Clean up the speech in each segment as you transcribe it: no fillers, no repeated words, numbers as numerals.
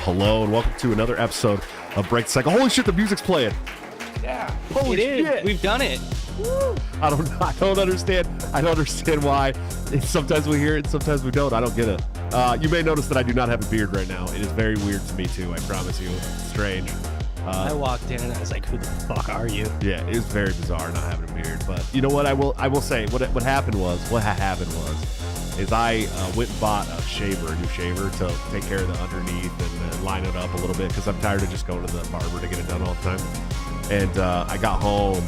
Hello, and welcome to another episode of Break the Cycle. Holy shit, the music's playing. Yeah, holy shit. Is. We've done it. Woo. I don't understand. I don't understand why. Sometimes we hear it, sometimes we don't. I don't get it. You may notice that I do not have a beard right now. It is very weird to me too. I promise you, it's strange. I walked in and I was like, "Who the fuck are you?" Yeah, it was very bizarre not having a beard. But you know what? I will say what happened was I went and bought a new shaver to take care of the underneath and line it up a little bit because I'm tired of just going to the barber to get it done all the time. And I got home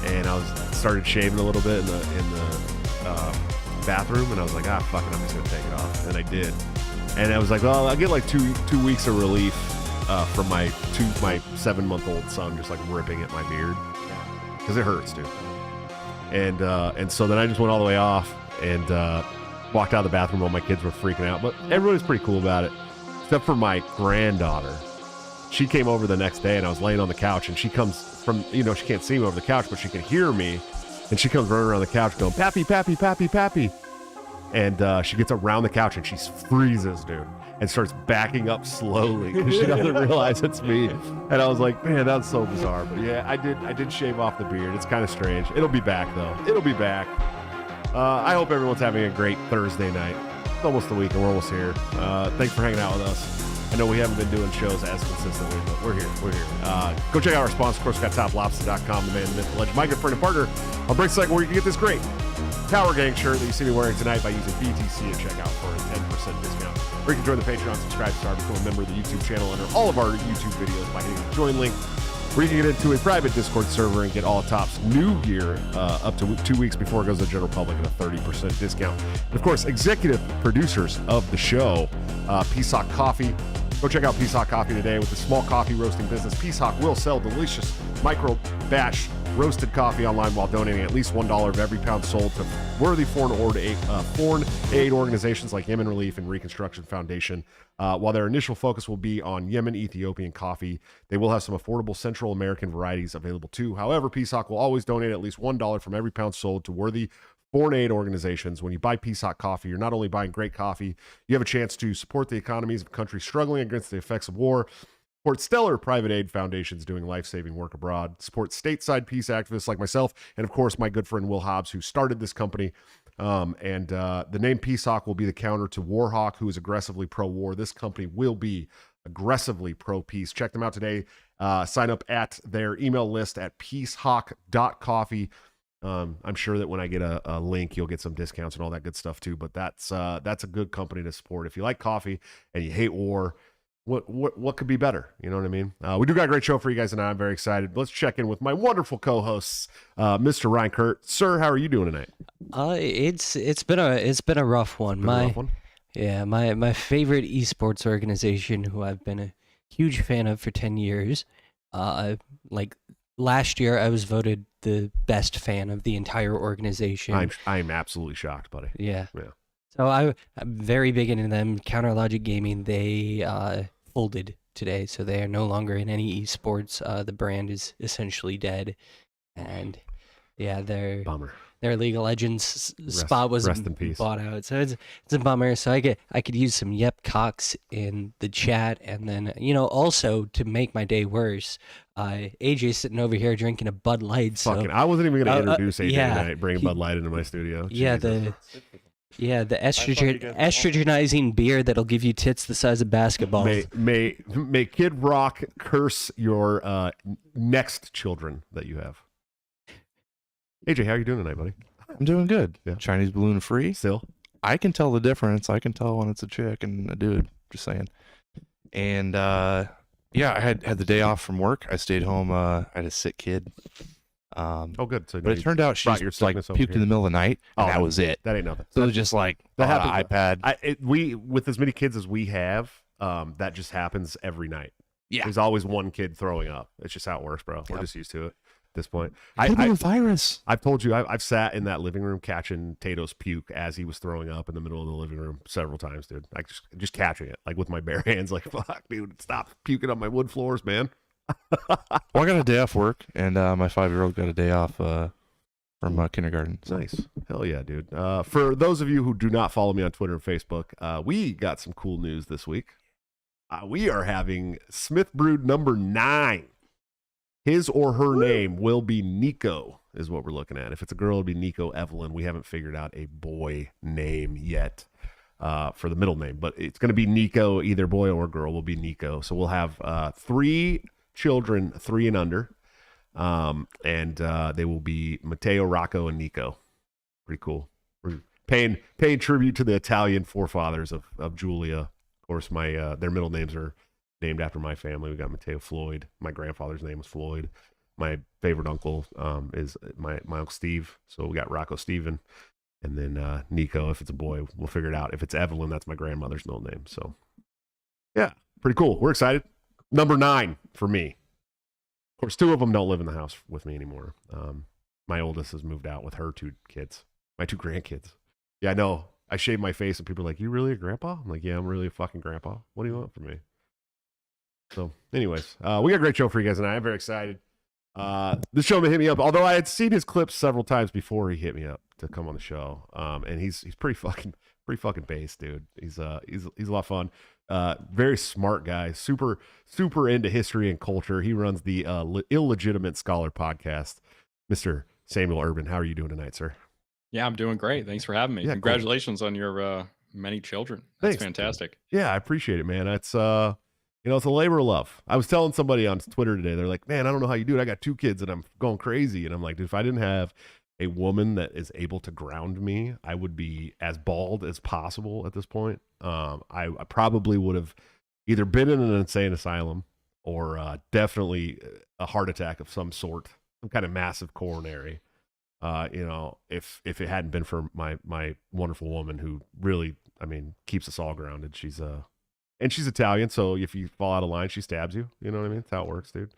and started shaving a little bit in the bathroom, and I was like, fuck it, I'm just gonna take it off, and I did. And I was like, well, I'll get like two weeks of relief from my 7-month-old son just like ripping at my beard because it hurts, dude. And so then I just went all the way off and walked out of the bathroom while my kids were freaking out, but everybody's pretty cool about it, except for my granddaughter. She came over the next day and I was laying on the couch, and she comes from, she can't see me over the couch, but she can hear me, and she comes running around the couch going, "Pappy, pappy, pappy, pappy." And she gets around the couch and she freezes, dude, and starts backing up slowly because she doesn't realize it's me. And I was like, man, that's so bizarre. But yeah, I did shave off the beard. It's kind of strange. It'll be back though. It'll be back. I hope everyone's having a great Thursday night. It's almost the weekend. We're almost here. Thanks for hanging out with us. I know we haven't been doing shows as consistently, but we're here. Go check out our sponsor, of course. We've got TopLobster.com, the man, the myth, the legend, my good friend and partner on Break the Cycle, where you can get this great Power Gang shirt that you see me wearing tonight by using BTC at checkout for a 10% discount. Or you can join the Patreon, subscribe, become a member of the YouTube channel under all of our YouTube videos by hitting the join link, where you can get into a private Discord server and get all Top's new gear up to 2 weeks before it goes to the general public at a 30% discount. And of course, executive producers of the show, Peace Hawk Coffee. Go check out Peace Hawk Coffee today. With the small coffee roasting business, Peace Hawk will sell delicious micro batch roasted coffee online while donating at least $1 of every pound sold to worthy foreign aid organizations like Yemen Relief and Reconstruction Foundation. While their initial focus will be on Yemen Ethiopian coffee, they will have some affordable Central American varieties available too. However, Peace Hawk will always donate at least $1 from every pound sold to worthy foreign aid organizations. When you buy Peace Hawk coffee, you're not only buying great coffee, you have a chance to support the economies of countries struggling against the effects of war, support stellar private aid foundations doing life-saving work abroad, support stateside peace activists like myself, and of course my good friend Will Hobbs, who started this company. The name Peace Hawk will be the counter to Warhawk, who is aggressively pro-war. This company will be aggressively pro-peace. Check them out today. Sign up at their email list at peacehawk.coffee. I'm sure that when I get a link, you'll get some discounts and all that good stuff too. But that's a good company to support. If you like coffee and you hate war, what could be better? You know what I mean? We do got a great show for you guys, and I'm very excited. Let's check in with my wonderful co-hosts, Mr. Ryan Kurt. Sir, how are you doing tonight? It's been a rough one. My favorite esports organization, who I've been a huge fan of for 10 years, last year I was voted the best fan of the entire organization. I'm absolutely shocked, buddy. Yeah. So I'm very big into them. Counter Logic Gaming, they folded today, so they are no longer in any esports. The brand is essentially dead, and yeah, their League of Legends spot was bought out. So it's a bummer. So I could use some Yep Cox in the chat, and then also to make my day worse, AJ's sitting over here drinking a Bud Light. So I wasn't even going to introduce AJ tonight, bringing Bud Light into my studio. The estrogenizing beer that'll give you tits the size of basketballs. May Kid Rock curse your next children that you have. AJ, how are you doing tonight, buddy? I'm doing good. Yeah. Chinese balloon free. Still? I can tell the difference. I can tell when it's a chick and a dude. Just saying. And I had the day off from work. I stayed home. I had a sick kid. Oh, good. So But it turned out she brought your just like sickness over puked in here. the middle of the night, and that was it. That ain't nothing. So it was just like That on happens. an iPad. We with as many kids as we have, that just happens every night. Yeah. There's always one kid throwing up. It's just how it works, bro. We're just used to it at this point. Could be a virus. I've told you, I've sat in that living room catching Tato's puke as he was throwing up in the middle of the living room several times, dude. Like just catching it, like with my bare hands. Like, fuck, dude, stop puking on my wood floors, man. Well, I got a day off work, and my 5-year-old got a day off from kindergarten. So. Nice. Hell yeah, dude. For those of you who do not follow me on Twitter and Facebook, we got some cool news this week. We are having Smith Brood number 9. His or her name will be Nico, is what we're looking at. If it's a girl, it'll be Nico Evelyn. We haven't figured out a boy name yet for the middle name, but it's going to be Nico. Either boy or girl will be Nico. So we'll have 3 children, 3 and under, and they will be Matteo, Rocco, and Nico. Pretty cool. We're paying tribute to the Italian forefathers of Julia. Of course, their middle names are named after my family. We got Matteo Floyd. My grandfather's name was Floyd. My favorite uncle is my Uncle Steve. So we got Rocco Steven. And then Nico, if it's a boy, we'll figure it out. If it's Evelyn, that's my grandmother's middle name. So, yeah, pretty cool. We're excited. Number 9 for me. Of course, 2 of them don't live in the house with me anymore. My oldest has moved out with her 2 kids. My 2 grandkids. Yeah, I know. I shave my face and people are like, "You really a grandpa?" I'm like, "Yeah, I'm really a fucking grandpa. What do you want from me?" So, anyways, we got a great show for you guys, and I'm very excited. This gentleman hit me up, although I had seen his clips several times before he hit me up to come on the show. And he's pretty fucking based, dude. He's a lot of fun. Very smart guy, super into history and culture. He runs the Illegitimate Scholar podcast. Mr. Samuel Urban, how are you doing tonight, sir? Yeah, I'm doing great. Thanks for having me. Yeah, congratulations on your many children. That's Thanks, fantastic. Yeah, I appreciate it, man. It's it's a labor of love. I was telling somebody on Twitter today, they're like, "Man, I don't know how you do it. I got 2 kids and I'm going crazy." And I'm like, dude, if I didn't have a woman that is able to ground me, I would be as bald as possible at this point. I probably would have either been in an insane asylum or definitely a heart attack of some sort, some kind of massive coronary. If it hadn't been for my wonderful woman who really, keeps us all grounded. She's Italian, so if you fall out of line, she stabs you. You know what I mean? That's how it works, dude.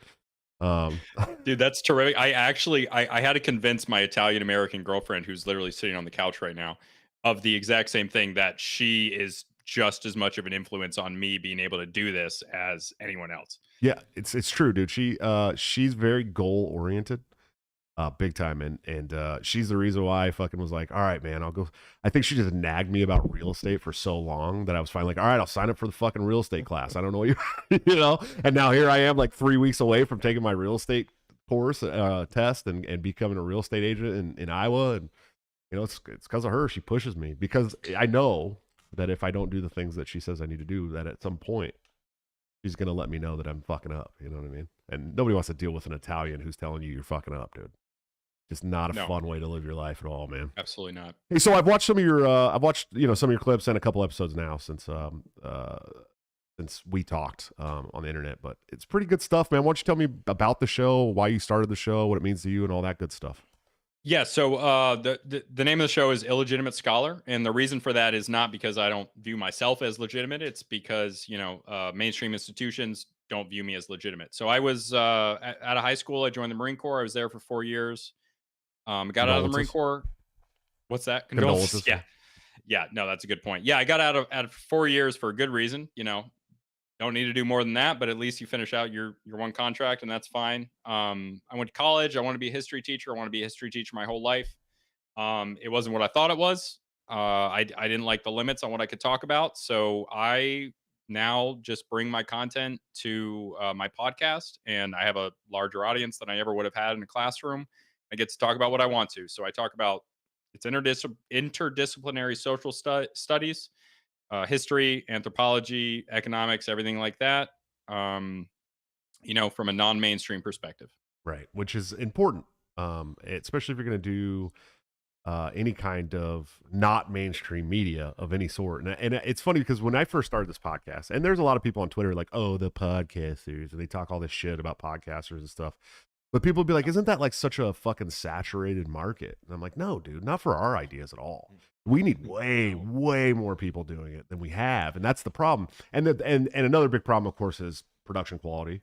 Dude, that's terrific. I actually I had to convince my Italian American girlfriend, who's literally sitting on the couch right now, of the exact same thing, that she is just as much of an influence on me being able to do this as anyone else. Yeah, it's true, dude. She's very goal oriented. Big time, and she's the reason why I fucking was like, all right, man, I'll go. I think she just nagged me about real estate for so long that I was finally like, all right, I'll sign up for the fucking real estate class. I don't know what you, and now here I am, like 3 weeks away from taking my real estate course test and becoming a real estate agent in Iowa, and it's because of her. She pushes me because I know that if I don't do the things that she says I need to do, that at some point she's gonna let me know that I'm fucking up. You know what I mean? And nobody wants to deal with an Italian who's telling you you're fucking up, dude. Just not a fun way to live your life at all, man. Absolutely not. Hey, so I've watched some of your, some of your clips and a couple episodes now since we talked on the internet. But it's pretty good stuff, man. Why don't you tell me about the show, why you started the show, what it means to you, and all that good stuff? Yeah. So the name of the show is Illegitimate Scholar, and the reason for that is not because I don't view myself as legitimate. It's because mainstream institutions don't view me as legitimate. So I was out of high school. I joined the Marine Corps. I was there for 4 years. Got out of the Marine Corps. What's that? Condolences. Yeah. No, that's a good point. Yeah, I got out of 4 years for a good reason. Don't need to do more than that, but at least you finish out your one contract, and that's fine. I went to college. I want to be a history teacher. I want to be a history teacher my whole life. It wasn't what I thought it was. I didn't like the limits on what I could talk about, so I now just bring my content to my podcast, and I have a larger audience than I ever would have had in a classroom. I get to talk about what I want to. So I talk about interdisciplinary social studies, history, anthropology, economics, everything like that, from a non-mainstream perspective. Right, which is important, especially if you're going to do any kind of not mainstream media of any sort. And it's funny because when I first started this podcast, and there's a lot of people on Twitter like, oh, the podcasters, and they talk all this shit about podcasters and stuff. But people would be like, isn't that like such a fucking saturated market? And I'm like, no, dude, not for our ideas at all. We need way, way more people doing it than we have, and that's the problem. And and another big problem, of course, is production quality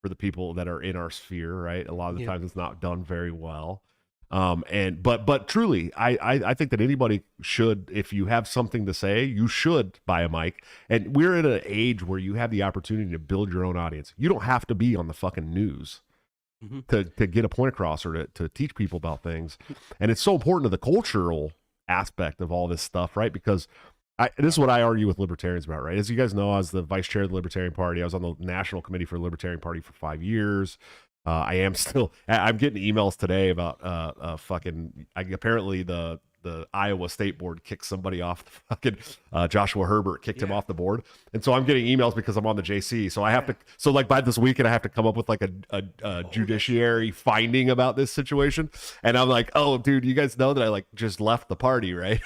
for the people that are in our sphere, right? A lot of the times it's not done very well. But truly, I think that anybody should, if you have something to say, you should buy a mic. And we're in an age where you have the opportunity to build your own audience. You don't have to be on the fucking news to get a point across or to teach people about things. And it's so important to the cultural aspect of all this stuff, right? Because this is what I argue with libertarians about, right? As you guys know, I was the vice chair of the Libertarian Party. I was on the national committee for the Libertarian Party for 5 years. I am still. I'm getting emails today about apparently the Iowa State Board kicked somebody off the fucking Joshua Herbert kicked him off the board, and so I'm getting emails because I'm on the JC. So I have to. So like by this weekend, I have to come up with like a judiciary finding about this situation, and I'm like, oh, dude, you guys know that I like just left the party, right?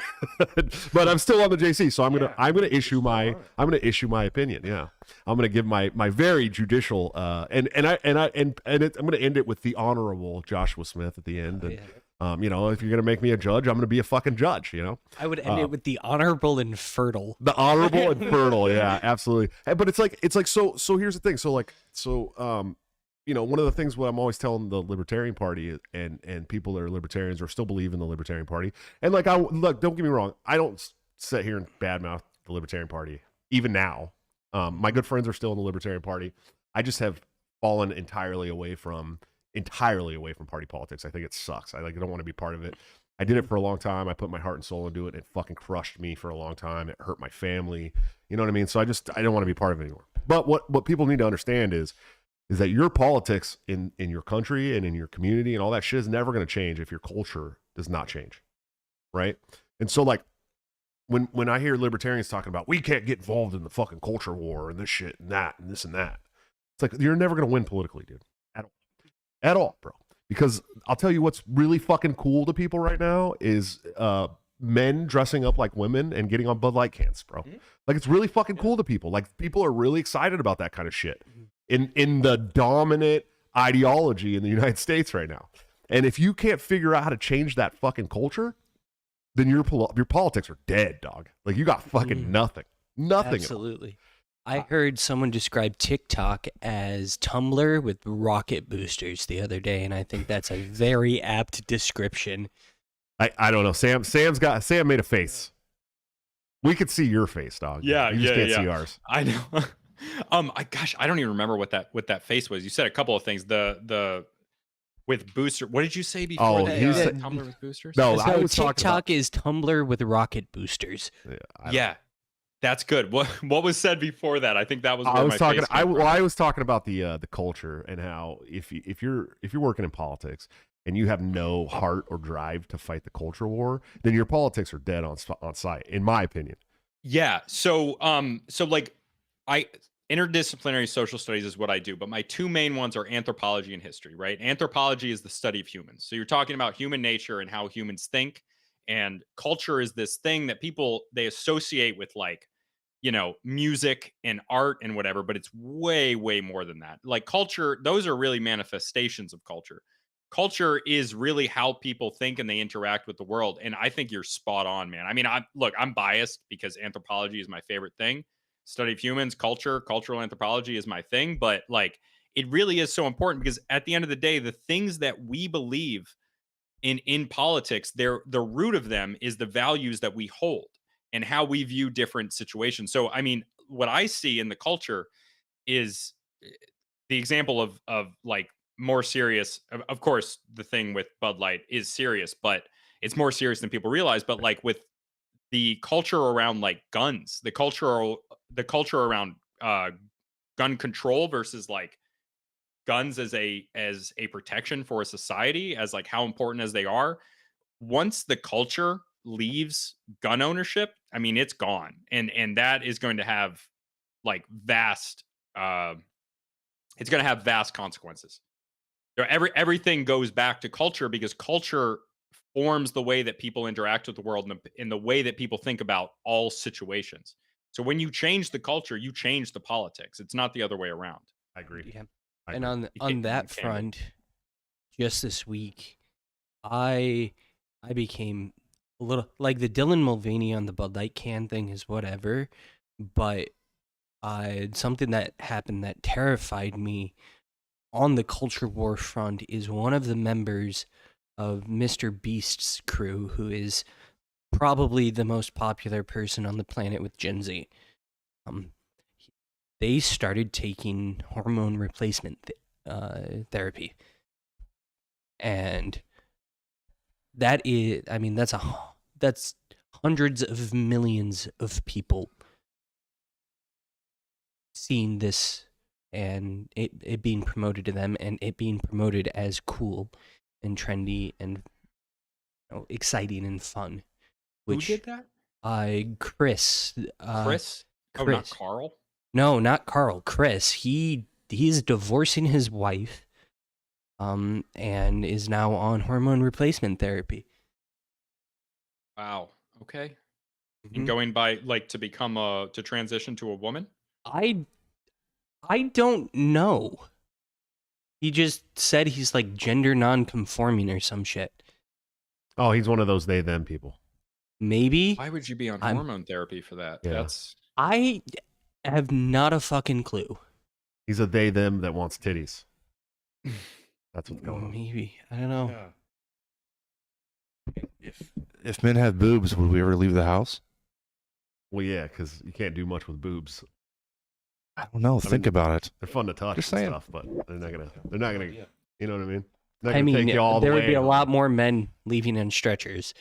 But I'm still on the JC, so I'm gonna issue my opinion. Yeah. I'm going to give my very judicial I'm going to end it with the honorable Joshua Smith at the end. And, you know, if you're going to make me a judge, I'm going to be a fucking judge, you know? I would end it with the honorable and fertile. The honorable and fertile. Yeah, absolutely. But it's like, so here's the thing. You know, one of the things what I'm always telling the Libertarian Party and people that are libertarians or still believe in the Libertarian Party. And like, look, don't get me wrong. I don't sit here and badmouth the Libertarian Party, even now. My good friends are still in the Libertarian Party. I just have fallen entirely away from party politics. I think it sucks. I don't want to be part of it. I did it for a long time. I put my heart and soul into it. It fucking crushed me for a long time. It hurt my family. You know what I mean? So I don't want to be part of it anymore. But what people need to understand is that your politics in your country and in your community and all that shit is never going to change if your culture does not change. Right? And so like when I hear libertarians talking about we can't get involved in the fucking culture war and this shit and that and this and that, it's like you're never going to win politically, dude. At all, bro. Because I'll tell you what's really fucking cool to people right now is men dressing up like women and getting on Bud Light cans, bro. Like it's really fucking cool to people. Like people are really excited about that kind of shit in the dominant ideology in the United States right now. And if you can't figure out how to change that fucking culture, then your politics are dead, dog. Like you got fucking nothing. Absolutely. I heard someone describe TikTok as Tumblr with rocket boosters the other day, and I think that's a very apt description. I don't know. Sam made a face. We could see your face, dog. Yeah, you just can't see ours. I know. I don't even remember what that face was. You said a couple of things. The with booster. What did you say before? Tumblr with boosters. No, I was TikTok is Tumblr with rocket boosters. Yeah. That's good. What was said before that? I think that was where I was talking about the culture and how if you're working in politics and you have no heart or drive to fight the culture war, then your politics are dead on site, in my opinion. Yeah. So like interdisciplinary social studies is what I do, but my two main ones are anthropology and history, right? Anthropology is the study of humans. So you're talking about human nature and how humans think. And culture is this thing that people, they associate with like, you know, music and art and whatever, but it's way, way more than that. Like culture, those are really manifestations of culture. Culture is really how people think and they interact with the world. And I think you're spot on, man. I mean, I'm biased because anthropology is my favorite thing. Study of humans, cultural anthropology is my thing. But like, it really is so important because at the end of the day, the things that we believe in politics, the root of them is the values that we hold and how we view different situations. So, I mean, what I see in the culture is the example of like more serious. Of course, the thing with Bud Light is serious, but it's more serious than people realize. But like with the culture around like guns, the culture around gun control versus like guns as a protection for a society, as like how important as they are, once the culture leaves gun ownership, I mean it's gone, and that is going to have like vast it's going to have vast consequences. Everything goes back to culture because culture forms the way that people interact with the world and in the way that people think about all situations. So when you change the culture, you change the politics. It's not the other way around. I agree. Yeah. And on that front, just this week, I became a little like the Dylan Mulvaney on the Bud Light can thing is whatever, but something that happened that terrified me on the culture war front is one of the members of Mr. Beast's crew, who is probably the most popular person on the planet with Gen Z. They started taking hormone replacement therapy, and that is, I mean, that's hundreds of millions of people seeing this and it being promoted to them and it being promoted as cool and trendy and exciting and fun. Who did that? Chris. Chris? Oh, not Chris. Carl? No, not Carl. Chris. He's divorcing his wife, and is now on hormone replacement therapy. Wow. Okay. Mhm. And going by to transition to a woman? I don't know. He just said he's like gender non-conforming or some shit. Oh, he's one of those they them people. Maybe. Why would you be on I'm- hormone therapy for that? Yeah. I have not a fucking clue. He's a they them that wants titties. That's what's going on. Maybe. I don't know. If men had boobs, would we ever leave the house? Well, yeah, because you can't do much with boobs. I don't know. Think about it. They're fun to touch Just and saying. stuff, but they're not gonna. You know what I mean? Not I gonna mean, take you all the there would way. be a lot more men leaving in stretchers.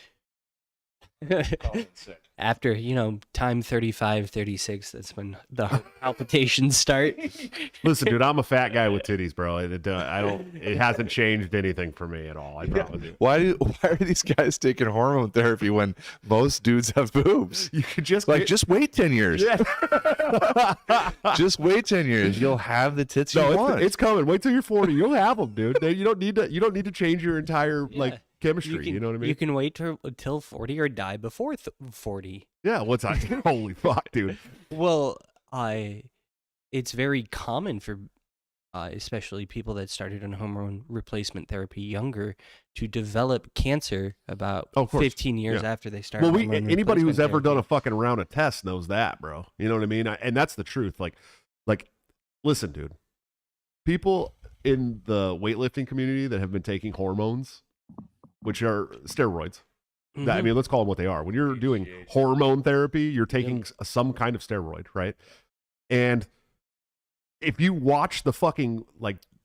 After, time 35, 36, that's when the heart palpitations start. Listen, dude, I'm a fat guy with titties, bro. It hasn't changed anything for me at all. I promise you. Why are these guys taking hormone therapy when most dudes have boobs? You could just Just wait 10 years. Yeah. Just wait 10 years. You'll have the tits you No, want. it's coming. Wait till you're 40. You'll have them, dude. You don't need to change your entire Yeah. chemistry. You know what I mean? You can wait till 40 or die before 40. Yeah. What's that? Holy fuck, dude. Well, it's very common for especially people that started on hormone replacement therapy younger to develop cancer about Oh, of course. 15 years Yeah. after they start. Well, hormone anybody who's replacement ever done a therapy. fucking round of tests knows that, bro. You know what I mean? And that's the truth. Like, listen, dude. People in the weightlifting community that have been taking hormones, which are steroids. I Mhm. mean, let's call them what they are. When you're doing hormone therapy, you're taking some kind of steroid, right? And if you watch the fucking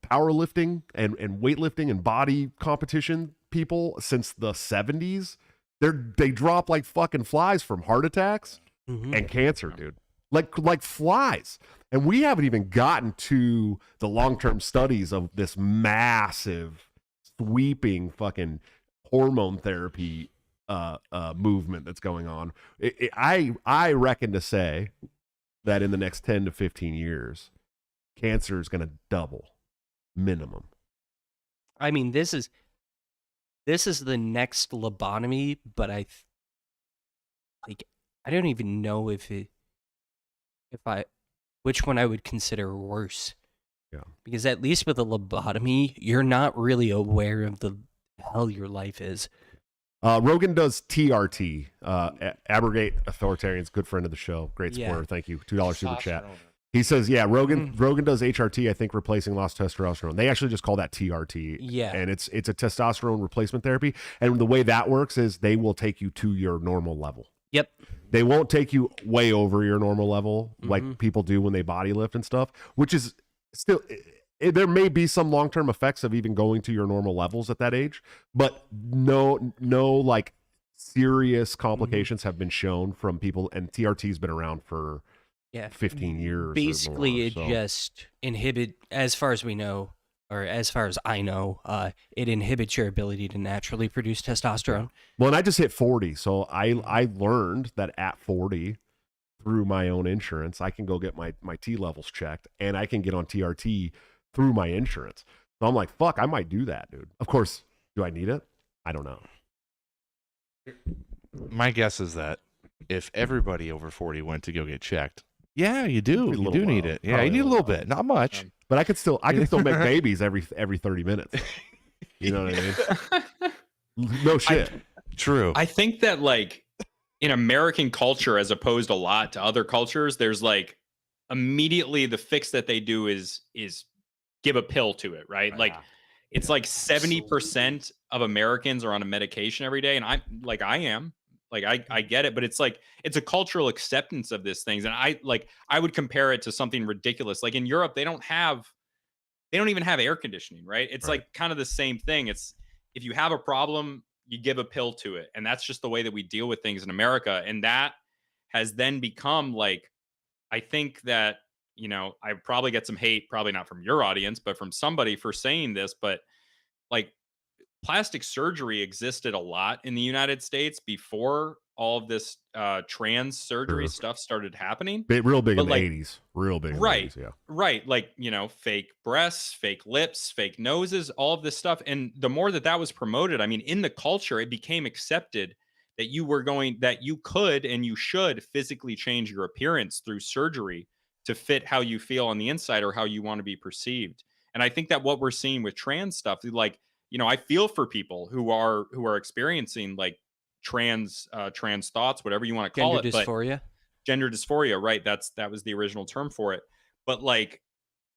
powerlifting and weightlifting and body competition people since the 70s, they drop like fucking flies from heart attacks Mhm. and cancer, dude. Like flies. And we haven't even gotten to the long-term studies of this massive, sweeping fucking hormone therapy movement that's going on. I reckon to say that in the next 10 to 15 years, cancer is going to double minimum. I mean, this is the next lobotomy, but I don't even know which one I would consider worse. Yeah. Because at least with a lobotomy, you're not really aware of the hell your life is. Rogan does TRT, abrogate authoritarians. Good friend of the show. Great Yeah. supporter. Thank you. $2 super chat. He says, yeah, Rogan does HRT, I think, replacing lost testosterone. They actually just call that TRT. Yeah. And it's a testosterone replacement therapy. And the way that works is they will take you to your normal level. Yep. They won't take you way over your normal level like people do when they body lift and stuff, which is still, there may be some long-term effects of even going to your normal levels at that age, but no serious complications have been shown from people, and TRT's been around for 15 years. Basically, or it more, so. just as far as we know, or as far as I know, it inhibits your ability to naturally produce testosterone. Well, and I just hit 40, so I learned that at 40, through my own insurance, I can go get my T levels checked, and I can get on TRT through my insurance. So I'm like, fuck, I might do that, dude. Of course, do I need it? I don't know. My guess is that if everybody over 40 went to go get checked, yeah, you do. It'd be a You little do need while. it. Yeah, Probably you need a a little little bit. Not much. But I can still make babies every 30 minutes. You know what I mean? No shit. True. I think that like in American culture, as opposed a lot to other cultures, there's like immediately the fix that they do is give a pill to it, right? Like it's like 70% of Americans are on a medication every day. And I am like, I get it, but it's like, it's a cultural acceptance of these things. And I would compare it to something ridiculous. Like in Europe, they don't even have air conditioning, right? It's like kind of the same thing. It's if you have a problem, you give a pill to it. And that's just the way that we deal with things in America. And that has then become like, I think that, you know, I probably get some hate, probably not from your audience, but from somebody for saying this, but like plastic surgery existed a lot in the United States before all of this trans surgery stuff started happening. Real big in the like, 80s. Real big in right, the 80s, yeah. Right. Like, you know, fake breasts, fake lips, fake noses, all of this stuff. And the more that was promoted, I mean, in the culture, it became accepted that you could and you should physically change your appearance through surgery to fit how you feel on the inside or how you want to be perceived. And I think that what we're seeing with trans stuff, like, you know, I feel for people who are experiencing like trans thoughts, whatever you want to call Gender dysphoria. Gender dysphoria, right? That was the original term for it. But like,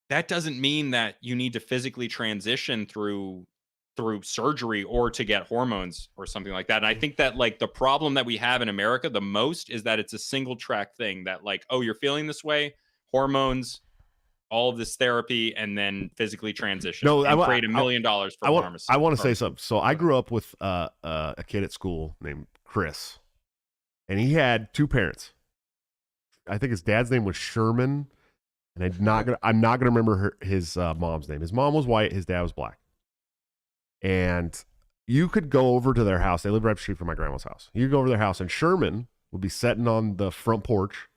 that doesn't mean that you need to physically transition through surgery or to get hormones or something like that. And I think that like the problem that we have in America the most is that it's a single track thing that like, oh, you're feeling this way, hormones, all of this therapy, and then physically transition. No, and create $1 million for pharmacy. I want to say something. So I grew up with a kid at school named Chris, and he had two parents. I think his dad's name was Sherman, and I'm not gonna remember his mom's name. His mom was white, his dad was black, and you could go over to their house. They lived right up the street from my grandma's house. You could go over to their house, and Sherman would be sitting on the front porch,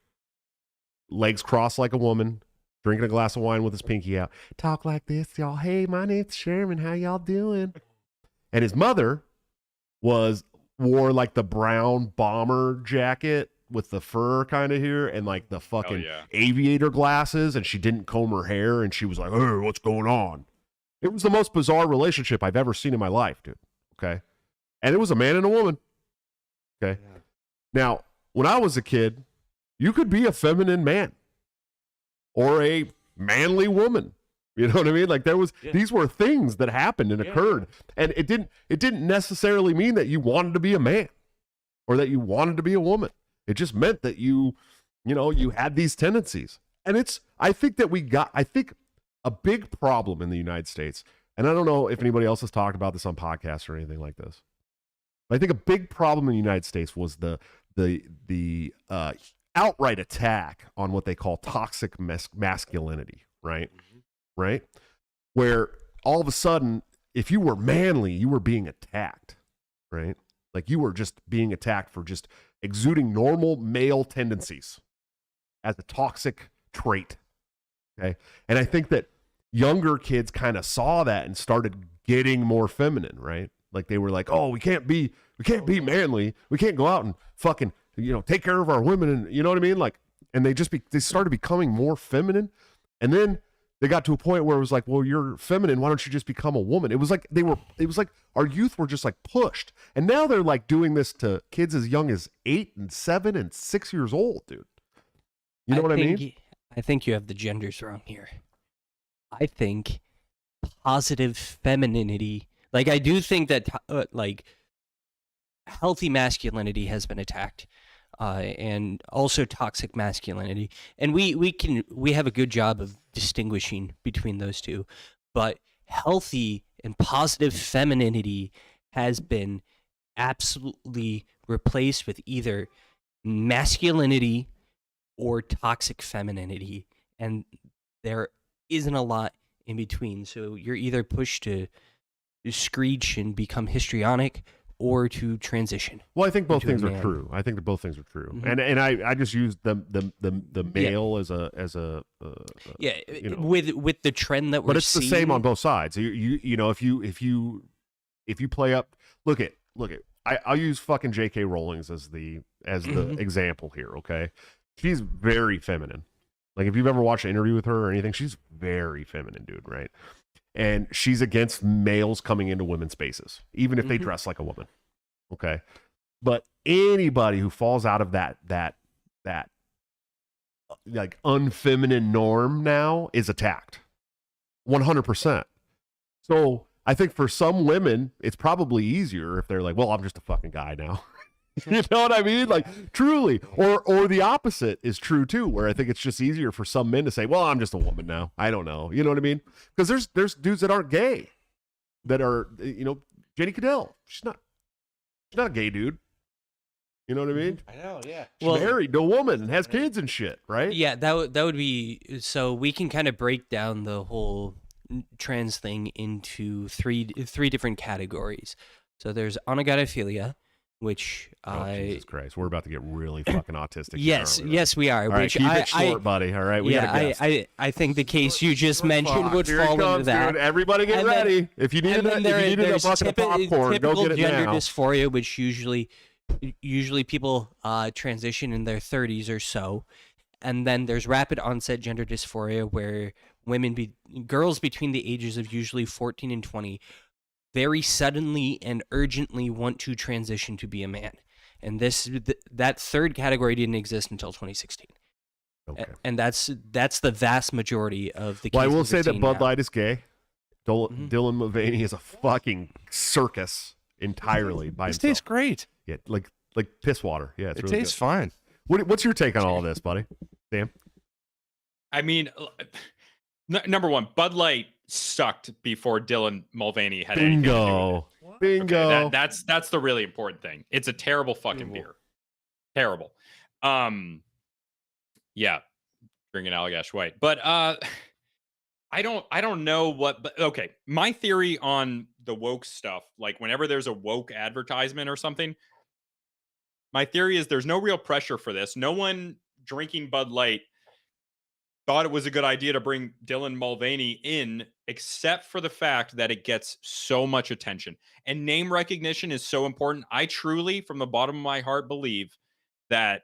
legs crossed like a woman, drinking a glass of wine with his pinky out. Talk like this, y'all. Hey, my name's Sherman. How y'all doing? And his mother wore like the brown bomber jacket with the fur kind of here and like the fucking aviator glasses, and she didn't comb her hair, and she was like, "Hey, what's going on?" It was the most bizarre relationship I've ever seen in my life, dude. Okay. And it was a man and a woman. Okay. Yeah. Now, when I was a kid, you could be a feminine man or a manly woman. You know what I mean? Like these were things that happened and occurred. And it didn't necessarily mean that you wanted to be a man or that you wanted to be a woman. It just meant that you had these tendencies. And I think a big problem in the United States, and I don't know if anybody else has talked about this on podcasts or anything like this, but I think a big problem in the United States was the outright attack on what they call toxic masculinity, right? Mm-hmm. Right? Where all of a sudden, if you were manly, you were being attacked, right? Like you were just being attacked for just exuding normal male tendencies as a toxic trait. Okay. And I think that younger kids kind of saw that and started getting more feminine, right? Like they were like, oh, we can't be manly. We can't go out and fucking, take care of our women. And you know what I mean? Like, and they started becoming more feminine. And then they got to a point where it was like, well, you're feminine. Why don't you just become a woman? It was like our youth were just like pushed. And now they're like doing this to kids as young as 8 and 7 and 6 years old, dude. You know what I mean? I think you have the genders wrong here. I think positive femininity, like I do think that like healthy masculinity has been attacked, and also toxic masculinity, and we have a good job of distinguishing between those two. But healthy and positive femininity has been absolutely replaced with either masculinity or toxic femininity, and there isn't a lot in between. So you're either pushed to screech and become histrionic or to transition. Well, I think both things are true. I think that both things are true. Mm-hmm. And I just used the male as a with the trend that we're seeing. But it's the same on both sides. If you play up, look at I'll use fucking J.K. Rowling's as the example here. Okay. She's very feminine. Like if you've ever watched an interview with her or anything, she's very feminine, dude, right? and she's against males coming into women's spaces, even if they Mhm. dress like a woman. Okay, but anybody who falls out of that like unfeminine norm now is attacked 100%. So I think for some women, it's probably easier if they're like, well, I'm just a fucking guy now. You know what I mean? Like truly, or the opposite is true too, where I think it's just easier for some men to say, well, I'm just a woman now. I don't know. You know what I mean? Because there's dudes that aren't gay that are, Jenny Cadell. She's not a gay dude. You know what I mean? I know, yeah. She's Well- married to a woman and has kids and shit, right? Yeah, that would be, so we can kind of break down the whole trans thing into three different categories. So there's onagotophilia, which Jesus Christ, we're about to get really fucking autistic. here, yes, aren't we? yes we are. All right, which keep it short, buddy. All right, we got a guest. I think the case you just mentioned Fuck, would here it fall comes, into that. dude. Everybody get And then- ready. If you needed a there's bucket of popcorn, go typical get it gender now. dysphoria, which usually people transition in their 30s or so, and then there's rapid onset gender dysphoria, where girls between the ages of usually 14 and 20 very suddenly and urgently want to transition to be a man, and that third category didn't exist until 2016. Okay. And that's the vast majority of the cases. Well, I will we're say that seeing Bud now. Light is gay. Mhm. Dylan Mulvaney is a fucking circus entirely by This himself. tastes great. Yeah, like piss water. Yeah, it's It really tastes good. fine. What's your take on all of this, buddy? Sam? I mean, number one, Bud Light sucked before Dylan Mulvaney had anything to do with it. Bingo. Okay, that's the really important thing. It's a terrible fucking beer. Terrible. Yeah, drinking Allagash White. But I don't know what, but okay. My theory on the woke stuff, like whenever there's a woke advertisement or something, my theory is there's no real pressure for this. No one drinking Bud Light thought it was a good idea to bring Dylan Mulvaney in, except for the fact that it gets so much attention. And name recognition is so important. I truly, from the bottom of my heart, believe that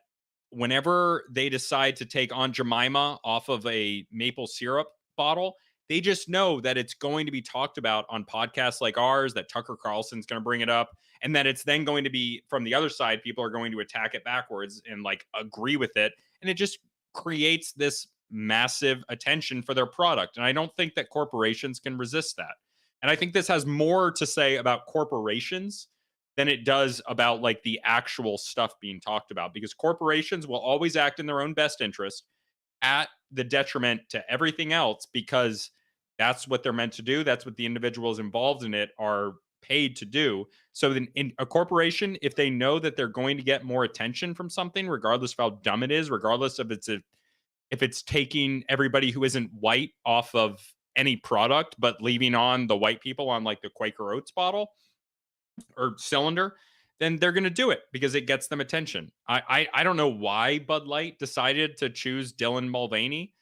whenever they decide to take Aunt Jemima off of a maple syrup bottle, they just know that it's going to be talked about on podcasts like ours, that Tucker Carlson's going to bring it up, and that it's then going to be, from the other side, people are going to attack it backwards and like agree with it. And it just creates this massive attention for their product. And I don't think that corporations can resist that. And I think this has more to say about corporations than it does about like the actual stuff being talked about, because corporations will always act in their own best interest at the detriment to everything else, because that's what they're meant to do. That's what the individuals involved in it are paid to do. So then in a corporation, if they know that they're going to get more attention from something, regardless of how dumb it is, regardless of if it's taking everybody who isn't white off of any product, but leaving on the white people on like the Quaker Oats bottle or cylinder, then they're going to do it because it gets them attention. I don't know why Bud Light decided to choose Dylan Mulvaney,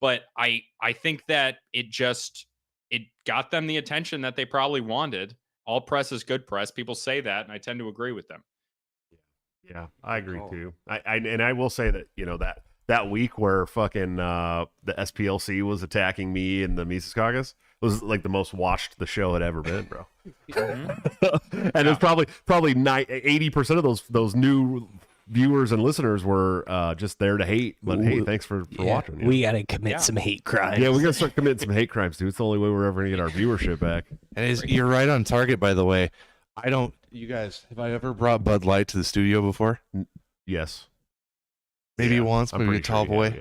but I think that it got them the attention that they probably wanted. All press is good press. People say that, and I tend to agree with them. Yeah, I agree too. I will say that, that week where fucking the SPLC was attacking me and the Mises Caucus was like the most watched the show had ever been, bro. And it was probably 80% of those new viewers and listeners were just there to hate. But hey, thanks for watching. Yeah. We gotta commit some hate crimes. Yeah, we gotta start committing some hate crimes, dude. It's the only way we're ever gonna get our viewership back. And you're right on target, by the way. You guys, have I ever brought Bud Light to the studio before? Yes. Maybe once, I'm maybe a pretty sure tall you boy. have,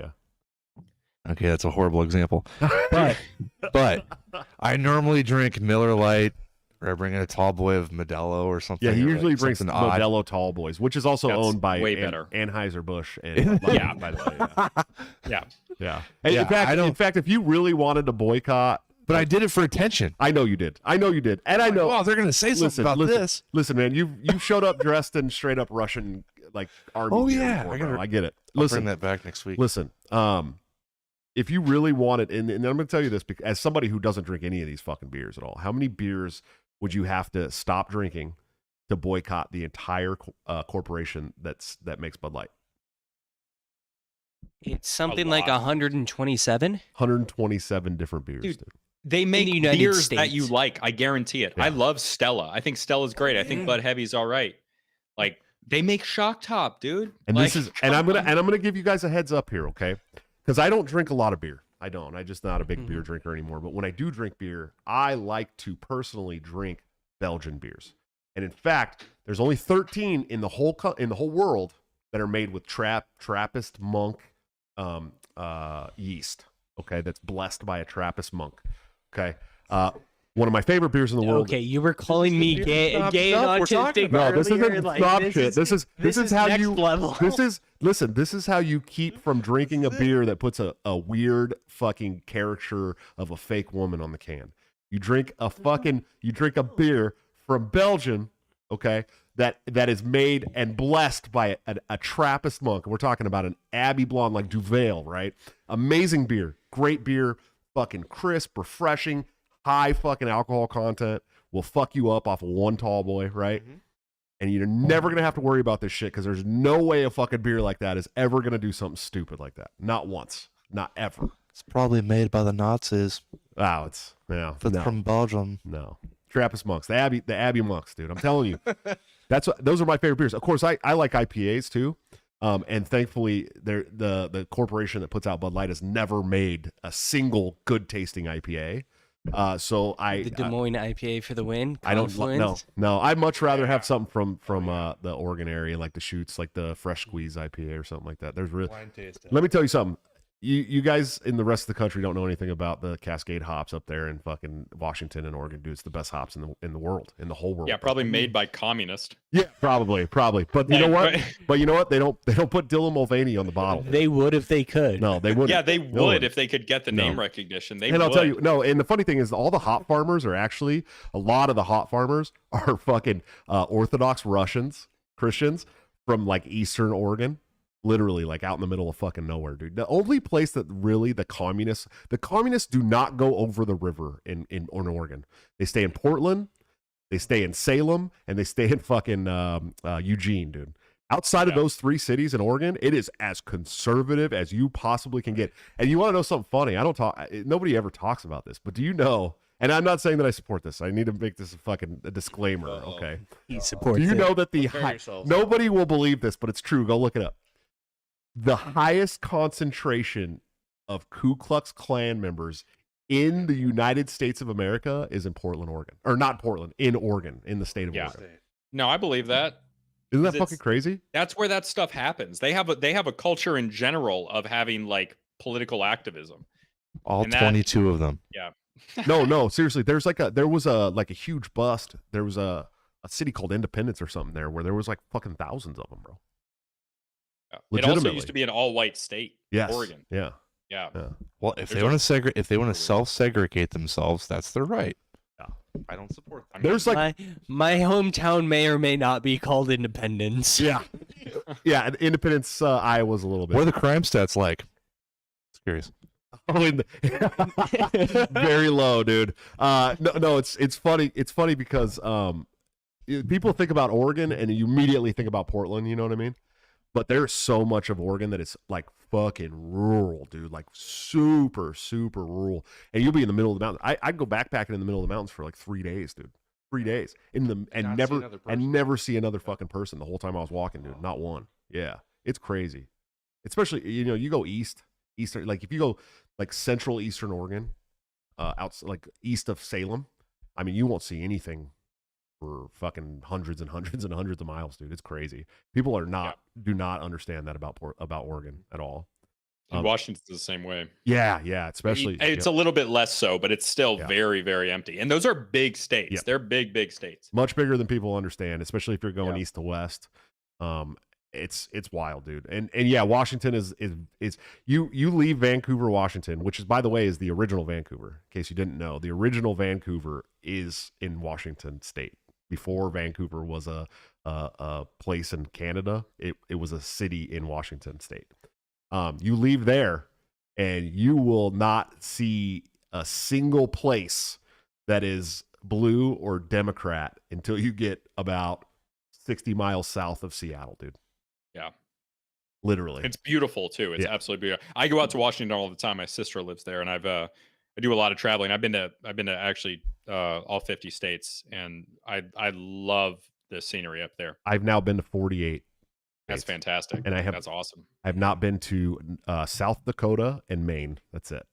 yeah. Okay, that's a horrible example. But I normally drink Miller Lite, or I bring in a tall boy of Modelo or something. Yeah, he or usually like brings something odd. Modelo Tall Boys, which is also That's owned by way better. Anheuser-Busch. And Yeah. by the way. Yeah. Yeah. And Yeah, in fact, if you really wanted to boycott, But I did it for attention. I know you did. And I know. Oh, they're gonna say something about this. Listen, man, you showed up dressed in straight up Russian like army. Oh, gear yeah, before, I get it. I'll Listen, bring that back next week. listen. If you really wanted, and I'm going to tell you this as somebody who doesn't drink any of these fucking beers at all, how many beers would you have to stop drinking to boycott the entire corporation that makes Bud Light? It's something like 127. 127 different beers. Dude, Dude. They make United beers that you States. like. I guarantee it. I Yeah. love Stella. I think Stella's great. I think Bud Heavy's all right. Like they make Shock Top, dude. And like, this is, and I'm come gonna give you guys a heads up here, okay? Because I don't drink a lot of beer. I don't. I'm just not a big Mm-hmm. beer drinker anymore. But when I do drink beer, I like to personally drink Belgian beers. And in fact, there's only 13 in the whole world that are made with Trappist monk yeast. Okay, that's blessed by a Trappist monk. Okay, one of my favorite beers in the world. Okay, you were calling me gay and we're talking autistic about. No, this earlier. isn't Like, snob shit. This is how next you level. This is how you keep from drinking a beer that puts a weird fucking caricature of a fake woman on the can. You drink a beer from Belgium, okay, that is made and blessed by a Trappist monk. We're talking about an Abbey Blonde like Duvel, right? Amazing beer, great beer, fucking crisp, refreshing, high fucking alcohol content. Will fuck you up off of one tall boy, right? Mhm. And you're never gonna have to worry about this shit because there's no way a fucking beer like that is ever gonna do something stupid like that. Not once, not ever. It's probably made by the Nazis Wow, it's no. from Belgium. No. Trappist monks, the Abbey monks, dude. I'm telling you, those are my favorite beers. Of course, I like IPAs too, and thankfully, the corporation that puts out Bud Light has never made a single good tasting IPA. So The Des Moines IPA for the win. I don't no Confluence. no. I'd much rather have something from the Oregon area, like the Shoots, like the Fresh Squeeze IPA or something like that. There's really. Let me tell you something. You guys in the rest of the country don't know anything about the Cascade hops up there in fucking Washington and Oregon, dude. It's the best hops in the world, in the whole world. Yeah, probably made by communist. Yeah, probably. But you know what? But you know what? They don't put Dylan Mulvaney on the bottle. They would if they could. No, they wouldn't. Yeah, they No would one. if they could get the No. name recognition. They And would. I'll tell you, no. And the funny thing is, all the hop farmers are actually a lot of the hop farmers are fucking Orthodox Russians, Christians from like Eastern Oregon. Literally, like out in the middle of fucking nowhere, dude. The only place that really the communists do not go over the river in Oregon. They stay in Portland, they stay in Salem, and they stay in fucking Eugene, dude. Outside of those three cities in Oregon, it is as conservative as you possibly can get. And you want to know something funny? Nobody ever talks about this, but do you know? And I'm not saying that I support this. I need to make this a disclaimer, okay? He supports Do you it. know that Prepare yourselves. nobody will believe this, but it's true. Go look it up. The highest concentration of Ku Klux Klan members in the United States of America is in Portland, Oregon. Or not Portland, in Oregon, in the state of Yeah. Oregon. No, I believe that. Isn't that It's- fucking crazy? That's where that stuff happens. They have a culture in general of having like political activism. All And that- 22 of them. No, seriously. There was a huge bust. There was a city called Independence or something there where there was like fucking thousands of them, bro. Yeah. It also Legitimately. used to be an all-white state. Yes. Oregon. Yeah. Yeah. Well, if There's they a- want to if they want to self-segregate themselves, that's their right. Yeah. I don't support I that. mean, There's like my hometown may or may not be called Independence. yeah. Yeah, and Independence Iowa's a little bit. What are the crime stats like? Just curious. Oh, very low, dude. No, it's funny. It's funny because people think about Oregon and you immediately think about Portland. You know what I mean? But there's so much of Oregon that it's like fucking rural, dude. Like super, super rural. And you'll be in the middle of the mountains. I'd go backpacking in the middle of the mountains for like 3 days, dude. 3 days and Not see another person. never see another fucking person the whole time I was walking, dude. Not one. Yeah, it's crazy. Especially you go eastern, like if you go like central eastern Oregon, like east of Salem, I mean you won't see anything for fucking hundreds and hundreds and hundreds of miles, dude. It's crazy. People do not understand that about Oregon at all. And Washington's the same way. Yeah, especially It's a little bit less so, but it's still Yeah. very, very empty. And those are big states. Yeah. They're big, big states. much bigger than people understand, especially if you're going Yeah. east to west. It's wild, dude. And yeah, Washington is you leave Vancouver, Washington, which is, by the way, is the original Vancouver. In case you didn't know, the original Vancouver is in Washington State. Before Vancouver was a place in Canada, it was a city in Washington State. You leave there, and you will not see a single place that is blue or Democrat until you get about 60 miles south of Seattle, dude. Yeah. Literally. It's beautiful too. It's Yeah. absolutely beautiful. I go out to Washington all the time. My sister lives there, and I do a lot of traveling. I've been to actually all 50 states, and I love the scenery up there. I've now been to 48. That's states. fantastic. And that's awesome. I've not been to South Dakota and Maine. That's it.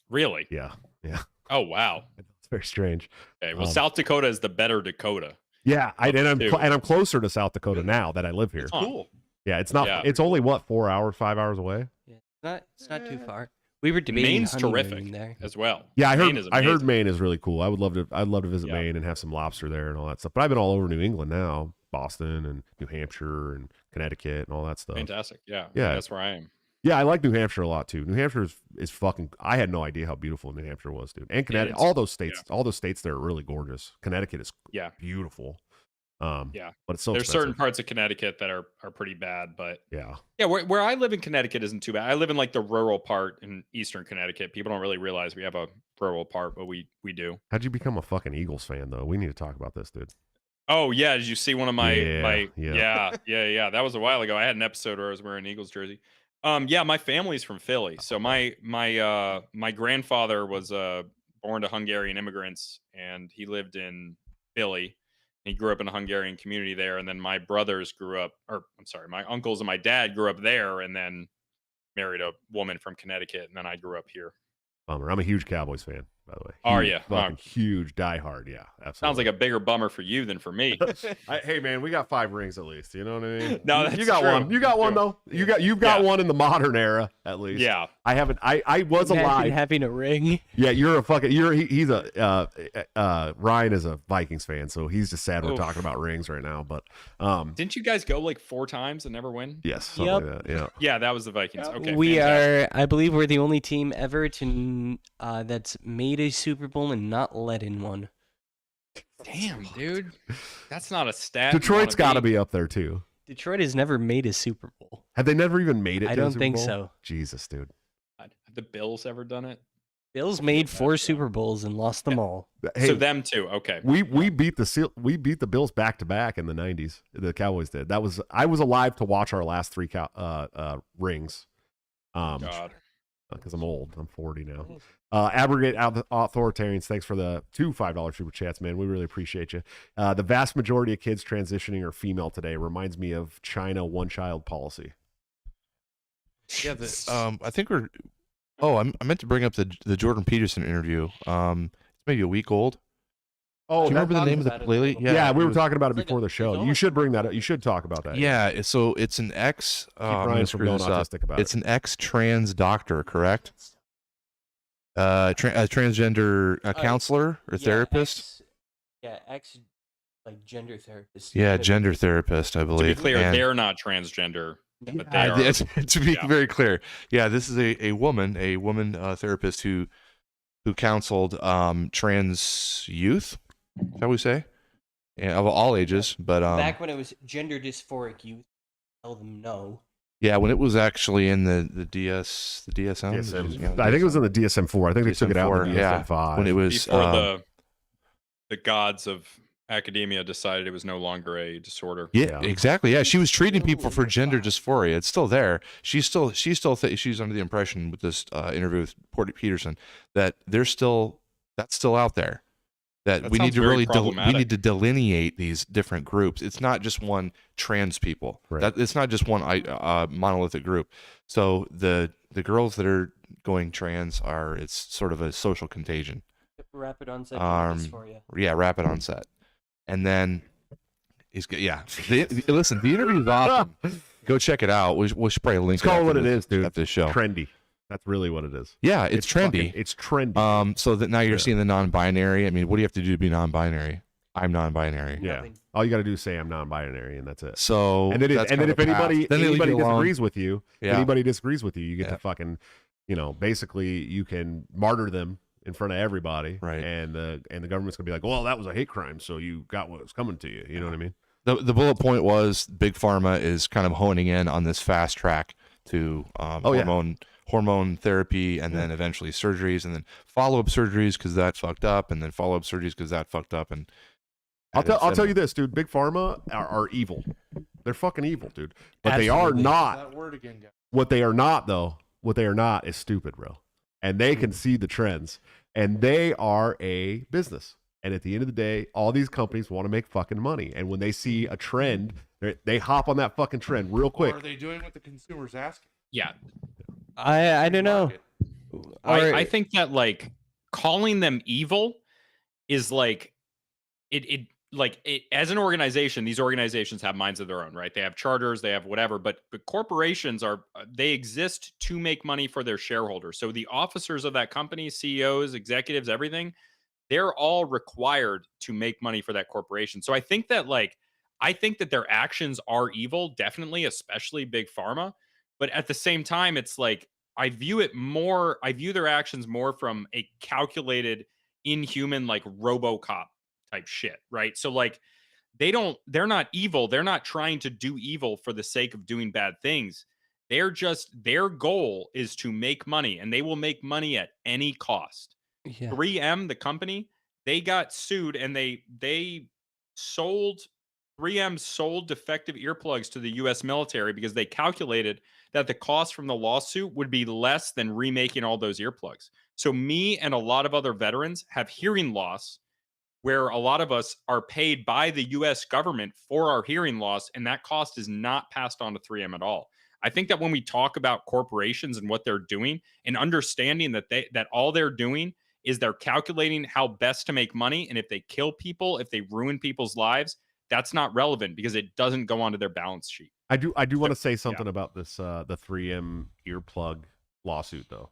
Really? Yeah. Yeah. Oh wow. It's very strange. Okay. Well, South Dakota is the better Dakota. Yeah, I'm closer to South Dakota now that I live here. That's cool. Yeah, it's not. Yeah. It's only what 4 hours, 5 hours away. Yeah, it's not too far. We were debating Maine's terrific there as well. Yeah, I heard Maine is really cool. I'd love to visit Maine and have some lobster there and all that stuff. But I've been all over New England now, Boston and New Hampshire and Connecticut and all that stuff. Fantastic. Yeah. Yeah. That's where I am. Yeah, I like New Hampshire a lot too. New Hampshire is fucking. I had no idea how beautiful New Hampshire was, dude. And Connecticut, all those states there are really gorgeous. Connecticut is beautiful. But it's so there's expensive. certain parts of Connecticut that are pretty bad, but yeah, where I live in Connecticut isn't too bad. I live in like the rural part in eastern Connecticut. People don't really realize we have a rural part, but we do. How'd you become a fucking Eagles fan though? We need to talk about this, dude. Oh yeah, did you see one of my yeah. That was a while ago. I had an episode where I was wearing an Eagles jersey. My family's from Philly, so my grandfather was born to Hungarian immigrants, and he lived in Philly. He grew up in a Hungarian community there, and then my brothers my uncles and my dad grew up there, and then married a woman from Connecticut, and then I grew up here. Bummer. I'm a huge Cowboys fan, by the way. Are you? Fucking huge, diehard. Yeah, absolutely. Sounds like a bigger bummer for you than for me. Hey man, we got 5 rings at least. You know what I mean? No, that's you got true. one. You got one though. You've got one in the modern era at least. Yeah. I haven't. I was alive having a ring. Yeah, he's a Ryan is a Vikings fan, so he's just sad we're talking about rings right now. But didn't you guys go like 4 times and never win? Yes. Something like that. Yeah. Yeah, that was the Vikings. Okay. I believe we're the only team ever to that's made a Super Bowl and not let in one. Damn, dude. That's not a stat. Detroit's got to be up there too. Detroit has never made a Super Bowl. Have they never even made it? I don't think so. Jesus, dude. Have the Bills ever done it? Bills made 4 Super Bowls and lost them all. Hey, so them too. Okay. We beat the Bills back to back in the 90s. The Cowboys did. I was alive to watch our last 3 rings. God. Because I'm old. I'm 40 now. Abrogate Authoritarians, thanks for the 2 $5 super chats, man. We really appreciate you. The vast majority of kids transitioning are female today. Reminds me of China one-child policy. Yeah, I think we're... Oh, I meant to bring up the Jordan Peterson interview. It's maybe a week old. Oh, do you remember the name of the playlist? Yeah, we were talking about it before the show. You should bring that up. You should talk about that. Yeah, so it's an ex... Ryan from going autistic about it's an ex-trans doctor, correct? A transgender counselor or therapist? Gender therapist. Yeah, gender therapist, I believe. To be clear, they're not transgender. But they are. To be very clear, this is a woman therapist who counseled trans youth. Is that what we say? Yeah, of all ages, but back when it was gender dysphoric youth, tell them no. Yeah, when it was actually in the DSM. DSM. I think it was in the DSM-4. I think they took it out in the DSM-5. When it was before the gods of academia decided it was no longer a disorder. Yeah, exactly. Yeah, she was treating people for gender dysphoria. It's still there. She's under the impression with this interview with Peterson that that's still out there. That we need to really we need to delineate these different groups. It's not just one trans people. Right. It's not just one monolithic group. So the girls that are going trans it's sort of a social contagion. Rapid onset dysphoria. Yeah, rapid onset. And then listen, the interview is awesome. Go check it out. We'll spray a link. It's called what it is, dude. At this show. Trendy. That's really what it is. Yeah, it's trendy. It's trendy. So that now you're seeing the non-binary. I mean, what do you have to do to be non-binary? I'm non-binary. Yeah. All you got to do is say I'm non-binary, and that's it. So and then if anybody disagrees with you, you get to fucking, basically you can martyr them in front of everybody, right? And the government's gonna be like, well, that was a hate crime, so you got what was coming to you. You know what I mean? The bullet point was Big Pharma is kind of honing in on this fast track to hormone therapy, and then eventually surgeries, and then follow-up surgeries because that fucked up, and then follow-up surgeries because that fucked up. And I'll tell you this, dude. Big Pharma are evil. They're fucking evil, dude. But they are not. That word again, guys. What they are not, though. What they are not is stupid, bro. and they can see the trends, and they are a business. And at the end of the day, all these companies want to make fucking money. And when they see a trend, they hop on that fucking trend real quick. Or are they doing what the consumer's asking? Yeah. I don't know. I think that like calling them evil is like it as an organization, these organizations have minds of their own, right? They have charters, they have whatever, but corporations they exist to make money for their shareholders. So the officers of that company, CEOs, executives, everything, they're all required to make money for that corporation. So I think that their actions are evil, definitely, especially big pharma. But at the same time, it's like I view their actions more from a calculated, inhuman, like RoboCop type shit, right? So like they're not evil. They're not trying to do evil for the sake of doing bad things. Their goal is to make money, and they will make money at any cost. Yeah. 3M, the company, they got sued, and they sold 3M sold defective earplugs to the US military because they calculated that the cost from the lawsuit would be less than remaking all those earplugs. So me and a lot of other veterans have hearing loss, where a lot of us are paid by the US government for our hearing loss, and that cost is not passed on to 3M at all. I think that when we talk about corporations and what they're doing, and understanding that all they're doing is they're calculating how best to make money, and if they kill people, if they ruin people's lives, that's not relevant because it doesn't go onto their balance sheet. I do want to say something about this the 3M earplug lawsuit though.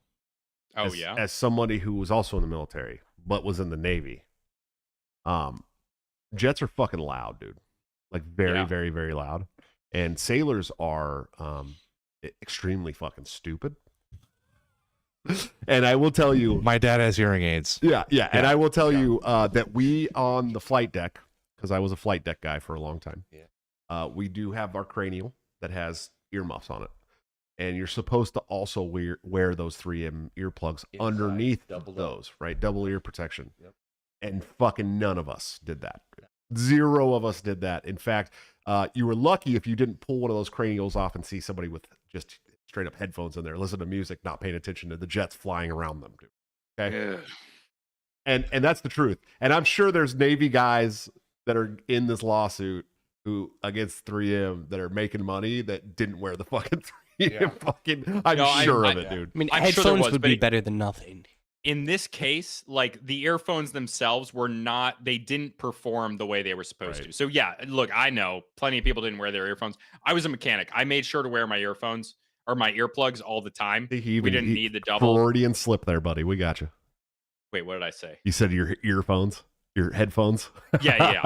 Oh, As somebody who was also in the military but was in the Navy. Jets are fucking loud, dude. Like very, very, very loud. And sailors are extremely fucking stupid. And I will tell you, My dad has hearing aids. yeah. And I will tell you that we on the flight deck, because I was a flight deck guy for a long time. Yeah. We do have our cranial that has earmuffs on it, and you're supposed to also wear those 3M earplugs underneath those, right? Double ear protection. Yep. And fucking none of us did that. Zero of us did that. In fact, you were lucky if you didn't pull one of those cranials off and see somebody with just straight up headphones in there, listen to music, not paying attention to the jets flying around them, dude. Okay. Yeah. And that's the truth. And I'm sure there's Navy guys that are in this lawsuit who against 3M that are making money that didn't wear the fucking 3M fucking. I'm sure of it, dude. I mean, I'm headphones sure there was, would but be better than nothing. In this case, like the earphones themselves they didn't perform the way they were supposed to. So yeah, look, I know plenty of people didn't wear their earphones. I was a mechanic. I made sure to wear my earphones or my earplugs all the time. We didn't need the double. Freudian slip there, buddy. We got you. Wait, what did I say? You said your earphones, your headphones. Yeah.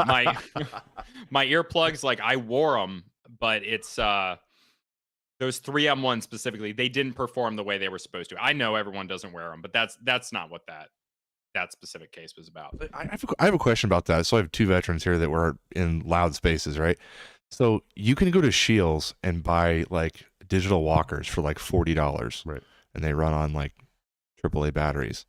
My earplugs, like I wore them, but it's those 3M ones specifically, they didn't perform the way they were supposed to. I know everyone doesn't wear them, but that's not what that specific case was about. I have a question about that. So I have two veterans here that were in loud spaces, right? So you can go to Shields and buy like digital walkers for like $40, right? And they run on like AAA batteries.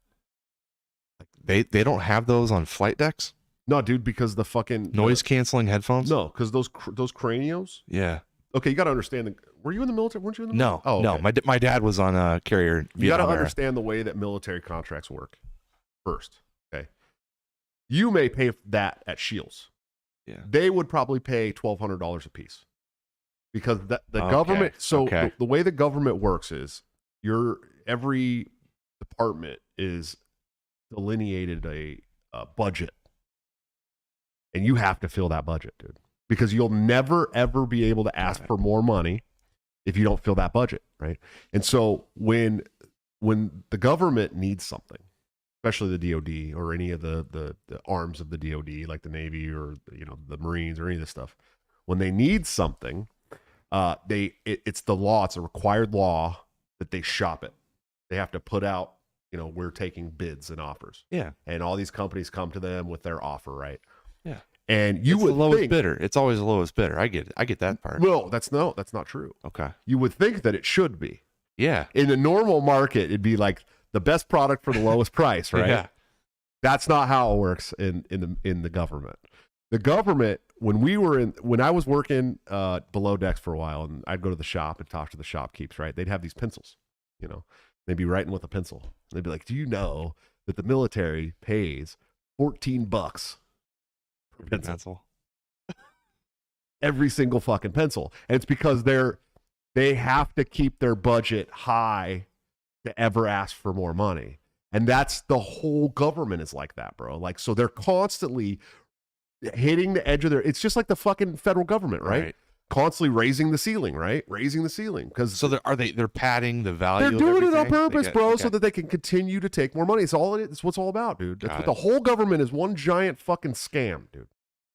They don't have those on flight decks. No, dude, because the fucking noise canceling headphones. No, because those cranios. Yeah. Okay, you got to understand. Were you in the military? Weren't you in the military? No. Oh, okay. No. My dad was on a carrier. You got to understand the way that military contracts work. First, okay. You may pay that at Shields. Yeah. They would probably pay $1,200 a piece because the government. So the way the government works is every department is delineated a budget, and you have to fill that budget, dude. Because you'll never, ever be able to ask for more money if you don't fill that budget, right? And so when the government needs something, especially the DOD or any of the arms of the DOD, like the Navy or the Marines or any of this stuff, when they need something, it's the law. It's a required law that they shop it. They have to put out, we're taking bids and offers. Yeah. And all these companies come to them with their offer, right? Yeah. And you would the lowest think, bidder. It's always the lowest bidder. I get it. I get that part. Well, that's not true. Okay. You would think that it should be. Yeah. In the normal market, it'd be like the best product for the lowest price, right? Yeah. That's not how it works in the government. The government, when I was working below decks for a while, and I'd go to the shop and talk to the shopkeepers, right? They'd have these pencils, They'd be writing with a pencil. They'd be like, "Do you know that the military pays $14 per pencil? Every single fucking pencil." And it's because they have to keep their budget high to ever ask for more money. And that's the whole government is like that, bro. Like, so they're constantly hitting the edge of it's just like the fucking federal government, right? Constantly raising the ceiling, right? Raising the ceiling. Because so they're padding the value. They're doing it on purpose, bro, okay. so that they can continue to take more money. It's all it's what it's all about, dude. That's what the whole government is, one giant fucking scam, dude.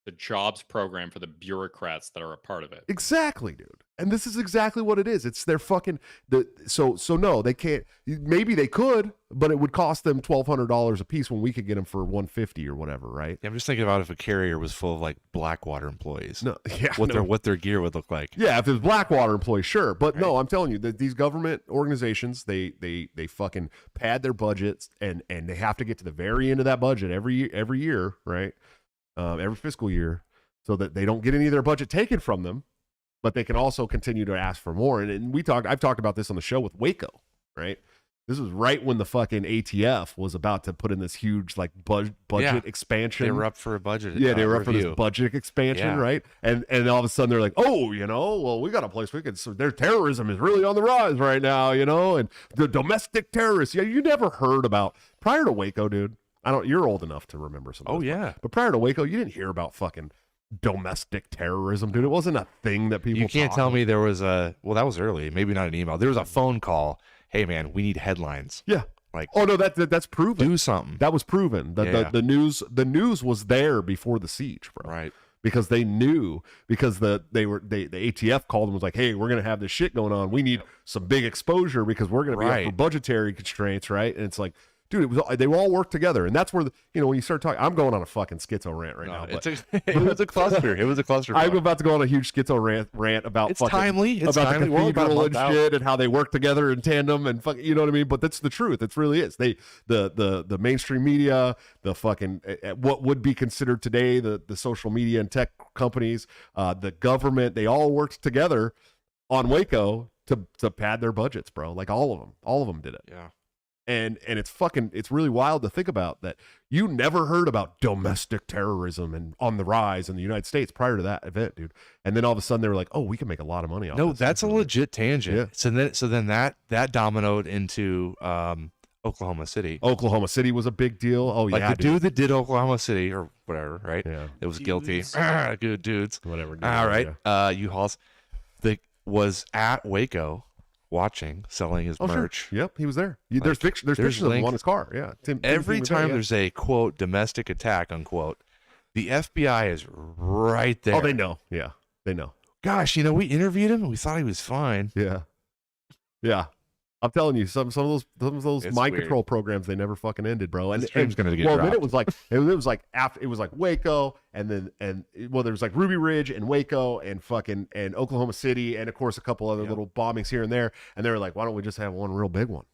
The jobs program for the bureaucrats that are a part of it. Exactly, dude. And this is exactly what it is. It's their fucking so no, they can't. Maybe they could, but it would cost them $1,200 a piece when we could get them for $150 or whatever, right? Yeah, I'm just thinking about if a carrier was full of like Blackwater employees. No, yeah, what their gear would look like. Yeah, if it was Blackwater employees, sure, but no, I'm telling you that these government organizations they fucking pad their budgets and they have to get to the very end of that budget every year, right? Every fiscal year, so that they don't get any of their budget taken from them, but they can also continue to ask for more. And I've talked about this on the show with Waco, right? This was right when the fucking ATF was about to put in this huge like budget expansion. They were up for a budget. Yeah, they were up for this budget expansion, right? And all of a sudden they're like, oh, well, we got a place we could. So their terrorism is really on the rise right now, and the domestic terrorists. Yeah, you never heard about prior to Waco, dude. You're old enough to remember some. Oh yeah, but prior to Waco, you didn't hear about fucking domestic terrorism, dude. It wasn't a thing that people. You can't tell me there was that was early. Maybe not an email. There was a phone call. Hey man, we need headlines. Yeah. Like, oh no, that's proven. Do something. That was proven. The news was there before the siege, bro. Right. Because they knew, because the ATF called them, was like, hey, we're gonna have this shit going on. We need some big exposure because we're gonna be up for budgetary constraints, right? And it's like, dude, they all work together, and that's where when you start talking, I'm going on a fucking schizo rant right now. It was a cluster. It was a cluster. I'm about to go on a huge schizo rant about it's timely. It's about timely. the cathedral and shit, and how they work together in tandem, and you know what I mean. But that's the truth. It really is. The mainstream media, the fucking what would be considered today the social media and tech companies, the government, they all worked together on Waco to pad their budgets, bro. Like all of them did it. Yeah. And it's really wild to think about that. You never heard about domestic terrorism and on the rise in the United States prior to that event, dude. And then all of a sudden they were like, oh, we can make a lot of money off this. No, that's a legit tangent. Yeah. So then that dominoed into Oklahoma City. Oklahoma City was a big deal. Oh yeah, like the dude that did Oklahoma City or whatever, right? Yeah, it was guilty. Good dudes. Whatever. All right. Yeah. U-Hauls. Was at Waco. Watching, selling his merch. Sure. Yep, he was there. There's pictures of him on his car. Yeah. Every time there's a quote domestic attack unquote, the FBI is right there. Oh, they know. Yeah, they know. Gosh, we interviewed him and we thought he was fine. Yeah, yeah. I'm telling you, some of those mind control programs, they never fucking ended, bro. And it's gonna get dropped. Then it was like after it was like Waco, and then there was like Ruby Ridge and Waco and fucking and Oklahoma City, and of course a couple other little bombings here and there. And they were like, why don't we just have one real big one?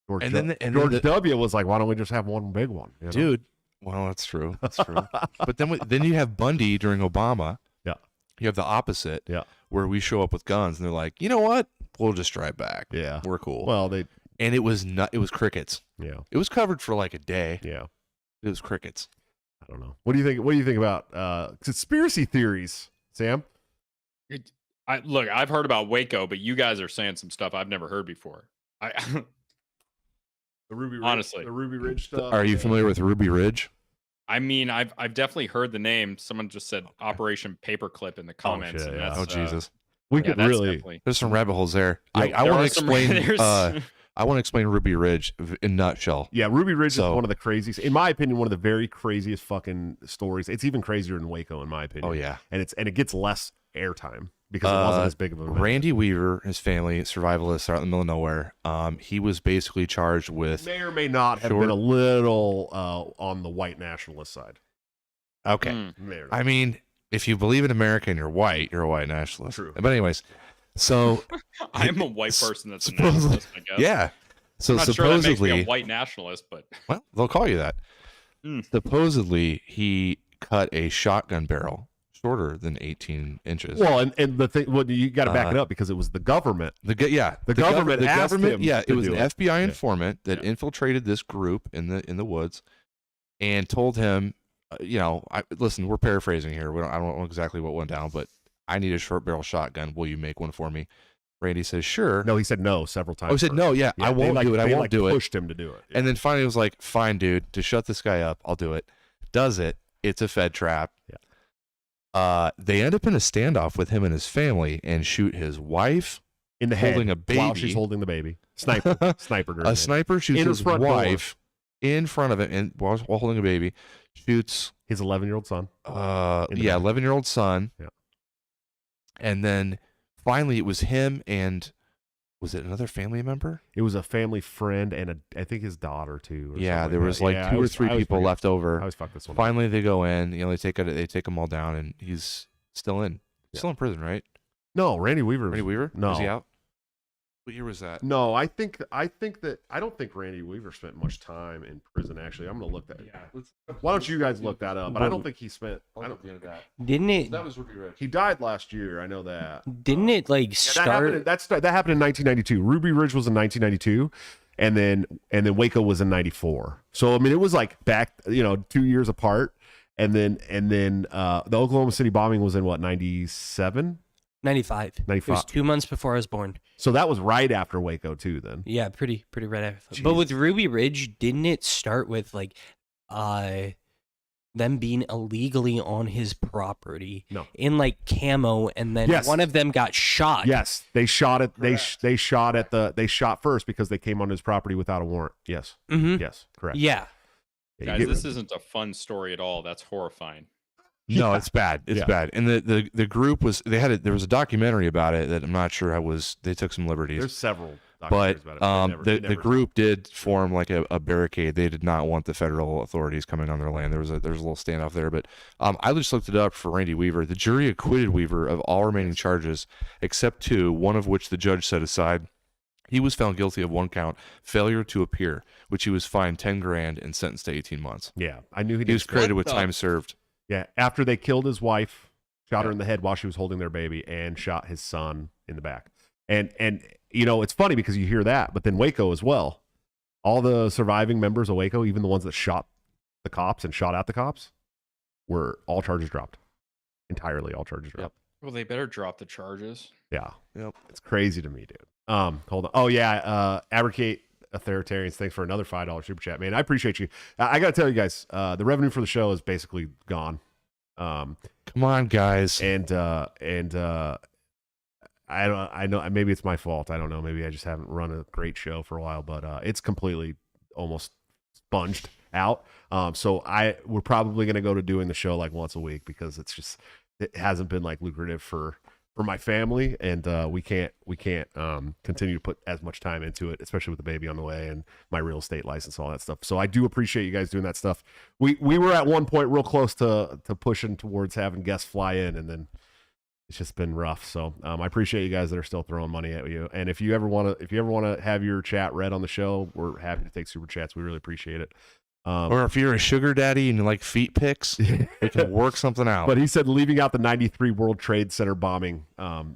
George W. was like, why don't we just have one big one, dude? Well, that's true. That's true. But then you have Bundy during Obama. Yeah. You have the opposite. Yeah. Where we show up with guns and they're like, you know what? We'll just drive back. Yeah, we're cool. Well, it was crickets. Yeah, it was covered for like a day. Yeah, it was crickets. I don't know. What do you think? What do you think about conspiracy theories, Sam? Look, I've heard about Waco, but you guys are saying some stuff I've never heard before. The Ruby Ridge, honestly, the Ruby Ridge stuff. Are you familiar with Ruby Ridge? I mean, I've definitely heard the name. Someone just said Operation Paperclip in the comments. Oh, shit, oh Jesus. We could really. There's some rabbit holes there. I want to explain. I want to explain Ruby Ridge in a nutshell. Yeah, Ruby Ridge is one of the craziest, in my opinion, one of the very craziest fucking stories. It's even crazier than Waco, in my opinion. Oh yeah, and it gets less airtime because it wasn't as big of an event. Randy Weaver, his family, survivalists out in the middle of nowhere. He was basically charged with may or may not have been a little on the white nationalist side. Okay, I mean, if you believe in America and you're a white nationalist. True. But anyways, so I'm a white person that's a nationalist, I guess. Yeah. So I'm not supposedly, sure that makes me a white nationalist, but well, they'll call you that. Supposedly, he cut a shotgun barrel shorter than 18 inches. Well, and the thing, well, you got to back it up because it was the government. The government asked him yeah, to it was do an it. FBI informant that infiltrated this group in the woods, and told him, listen, we're paraphrasing here. I don't know exactly what went down, but I need a short barrel shotgun. Will you make one for me? Randy says, sure. No, he said no several times. Oh, he said no. Yeah, I won't do it. I won't do it. Pushed him to do it. Yeah. And then finally, he was like, fine, dude. To shut this guy up, I'll do it. Does it? It's a Fed trap. Yeah. They end up in a standoff with him and his family and shoot his wife in the head holding a baby while she's holding the baby. Sniper. A sniper shoots in his wife in front of him and while holding a baby. Shoots his 11-year-old son. 11-year-old son. Yeah. And then finally, it was him and was it another family member? It was a family friend and I think his daughter too. Yeah, there was like 2 or 3 people left over. I always fuck this one. Finally, they go in. They take them all down, and he's still in. Still in prison, right? No, Randy Weaver. Randy Weaver? No, Was he out? What year was that? No, I think that I don't think Randy Weaver spent much time in prison. Actually, I'm gonna look that. Yeah. Why don't you guys look that up? But I don't think he spent. I don't. Didn't it? That was Ruby Rich. He died last year. I know that. Didn't it like start? That happened in 1992. Ruby Ridge was in 1992, and then Waco was in 94. So I mean, it was like back 2 years apart. And then the Oklahoma City bombing was in what 97. 95. 95. It was 2 months before I was born. So that was right after Waco too. Then Yeah, pretty right after. Jeez. But with Ruby Ridge, didn't it start with like, them being illegally on his property? No. In like camo, and then Yes. one of them got shot. yes, they shot it. They shot first because they came on his property without a warrant. Yes, Mm-hmm. yes, correct. Yeah. Yeah, you Guys, get- this isn't a fun story at all. That's horrifying. No, it's bad. It's bad. And the group was there was a documentary about it that I'm not sure they took some liberties. There's several. But documentaries about it, the group did form like a barricade. They did not want the federal authorities coming on their land. There was a little standoff there. But I just looked it up for Randy Weaver. The jury acquitted Weaver of all remaining charges except 2, one of which the judge set aside. He was found guilty of 1 count, failure to appear, which he was fined $10,000 and sentenced to 18 months. Yeah, I knew he He was did. credited with the- time served. Yeah, after they killed his wife, shot her in the head while she was holding their baby, and shot his son in the back. And it's funny because you hear that, but then Waco as well. All the surviving members of Waco, even the ones that shot the cops and shot at the cops, were all charges dropped. Entirely all charges dropped. Well, they better drop the charges. Yeah. Yep. It's crazy to me, dude. Hold on. Oh yeah, Abricate Authoritarians, thanks for another $5 super chat, man. I appreciate you. I gotta tell you guys, the revenue for the show is basically gone. Come on, guys. And I know maybe it's my fault. I don't know. Maybe I just haven't run a great show for a while, but it's completely almost sponged out. So we're probably gonna go to doing the show like once a week because it hasn't been like lucrative for my family, and we can't continue to put as much time into it, especially with the baby on the way and my real estate license, all that stuff. So I do appreciate you guys doing that stuff. We were at one point real close to pushing towards having guests fly in, and then it's just been rough. So I appreciate you guys that are still throwing money at you. And if you ever want to have your chat read on the show, we're happy to take super chats. We really appreciate it. Or if you're a sugar daddy and you like feet pics, we can work something out. But he said leaving out the 93 World Trade Center bombing.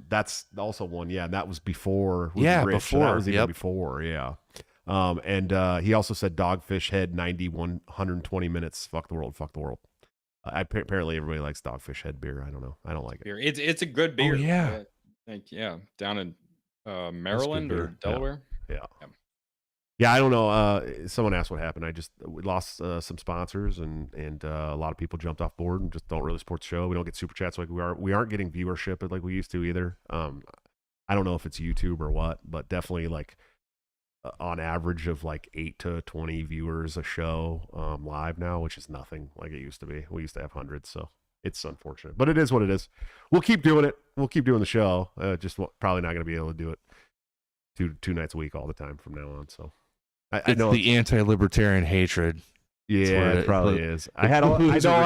That's also one. Yeah. And that was before. Before. That was even before. Yeah. And he also said Dogfish Head 120 minutes. Fuck the world. Fuck the world. Apparently everybody likes Dogfish Head beer. I don't know. I don't like it. Beer. It's a good beer. yeah. Down in Maryland or beer. Delaware. Yeah, I don't know. Someone asked what happened. We lost some sponsors, and a lot of people jumped off board and just don't really support the show. We don't get super chats like we aren't getting viewership like we used to either. I don't know if it's YouTube or what, but definitely like on average of like 8 to 20 viewers a show live now, which is nothing like it used to be. We used to have hundreds, so it's unfortunate, but it is what it is. We'll keep doing it. We'll keep doing the show. Just probably not going to be able to do it two nights a week all the time from now on. So. I know the anti-libertarian hatred. Yeah, it probably is. I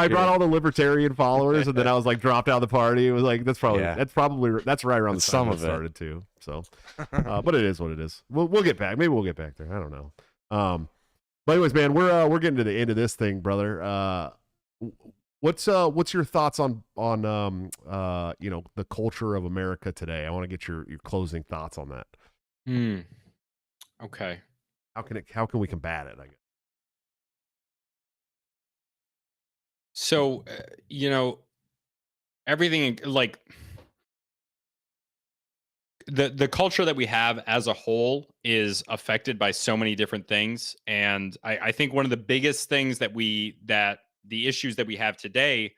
brought all the libertarian followers, and then I was like dropped out of the party. It was like that's right around the time it started too. So, but it is what it is. We'll get back. Maybe we'll get back there. I don't know. But anyways, man, we're getting to the end of this thing, brother. What's your thoughts on the culture of America today? I want to get your closing thoughts on that. Okay. How can we combat it, I guess? So, everything like the culture that we have as a whole is affected by so many different things, and I think one of the biggest things that the issues that we have today,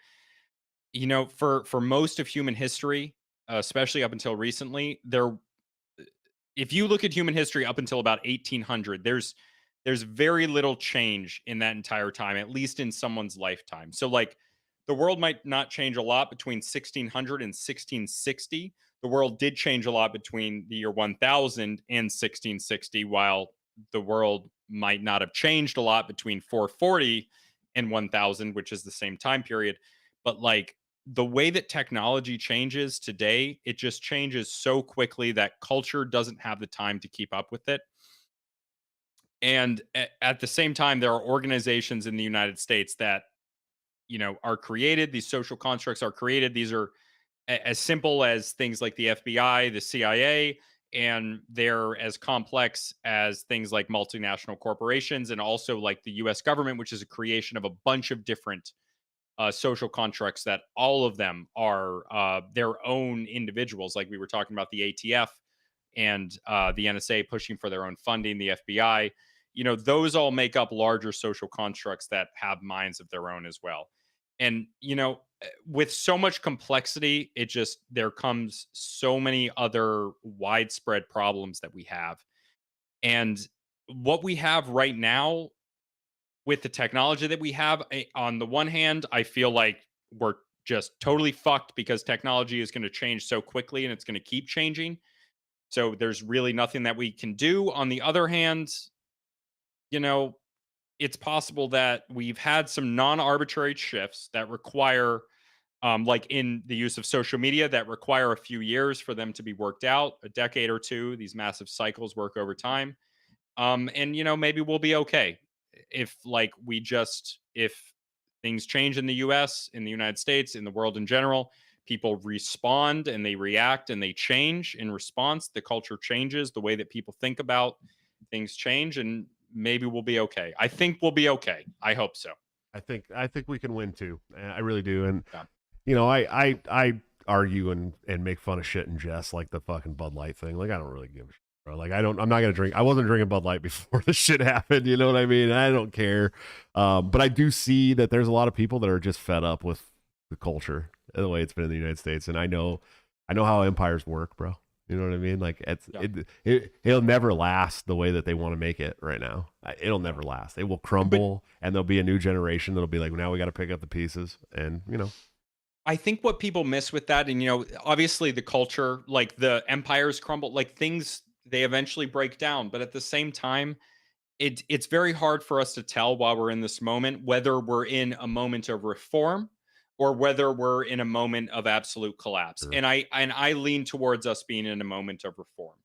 for most of human history, especially up until recently, if you look at human history up until about 1800, there's very little change in that entire time, at least in someone's lifetime. So like the world might not change a lot between 1600 and 1660. The world did change a lot between the year 1000 and 1660, while the world might not have changed a lot between 440 and 1000, which is the same time period. But like the way that technology changes today, it just changes so quickly that culture doesn't have the time to keep up with it. And at the same time, there are organizations in the United States that, are created. These social constructs are created. These are as simple as things like the FBI, the CIA, and they're as complex as things like multinational corporations and also like the US government, which is a creation of a bunch of different social constructs that all of them are their own individuals. Like we were talking about the ATF and the NSA pushing for their own funding, the FBI. Those all make up larger social constructs that have minds of their own as well. And with so much complexity, there comes so many other widespread problems that we have. And what we have right now with the technology that we have, on the one hand, I feel like we're just totally fucked because technology is going to change so quickly and it's going to keep changing. So there's really nothing that we can do. On the other hand, you know, it's possible that we've had some non-arbitrary shifts that require, like in the use of social media, that require a few years for them to be worked out, a decade or two. These massive cycles work over time. And maybe we'll be okay if if things change in the US, in the United States, in the world in general, people respond and they react and they change in response. The culture changes, the way that people think about things change, and maybe we'll be okay. I think we'll be okay. I hope so. I think we can win too. I really do. And Yeah. I argue and make fun of shit and jest like the fucking Bud Light thing. Like I don't really give a shit, bro. Like I'm not gonna drink. I wasn't drinking Bud Light before this shit happened. You know what I mean? I don't care. But I do see that there's a lot of people that are just fed up with the culture the way it's been in the United States. And I know how empires work, bro. You know what I mean? Like it'll never last the way that they want to make it right now. It'll never last. It will crumble, and there'll be a new generation that'll be like, now we got to pick up the pieces, and I think what people miss with that, and obviously the culture, like the empires crumble, like things they eventually break down, but at the same time, it's very hard for us to tell while we're in this moment whether we're in a moment of reform or whether we're in a moment of absolute collapse. Sure. And I lean towards us being in a moment of reform.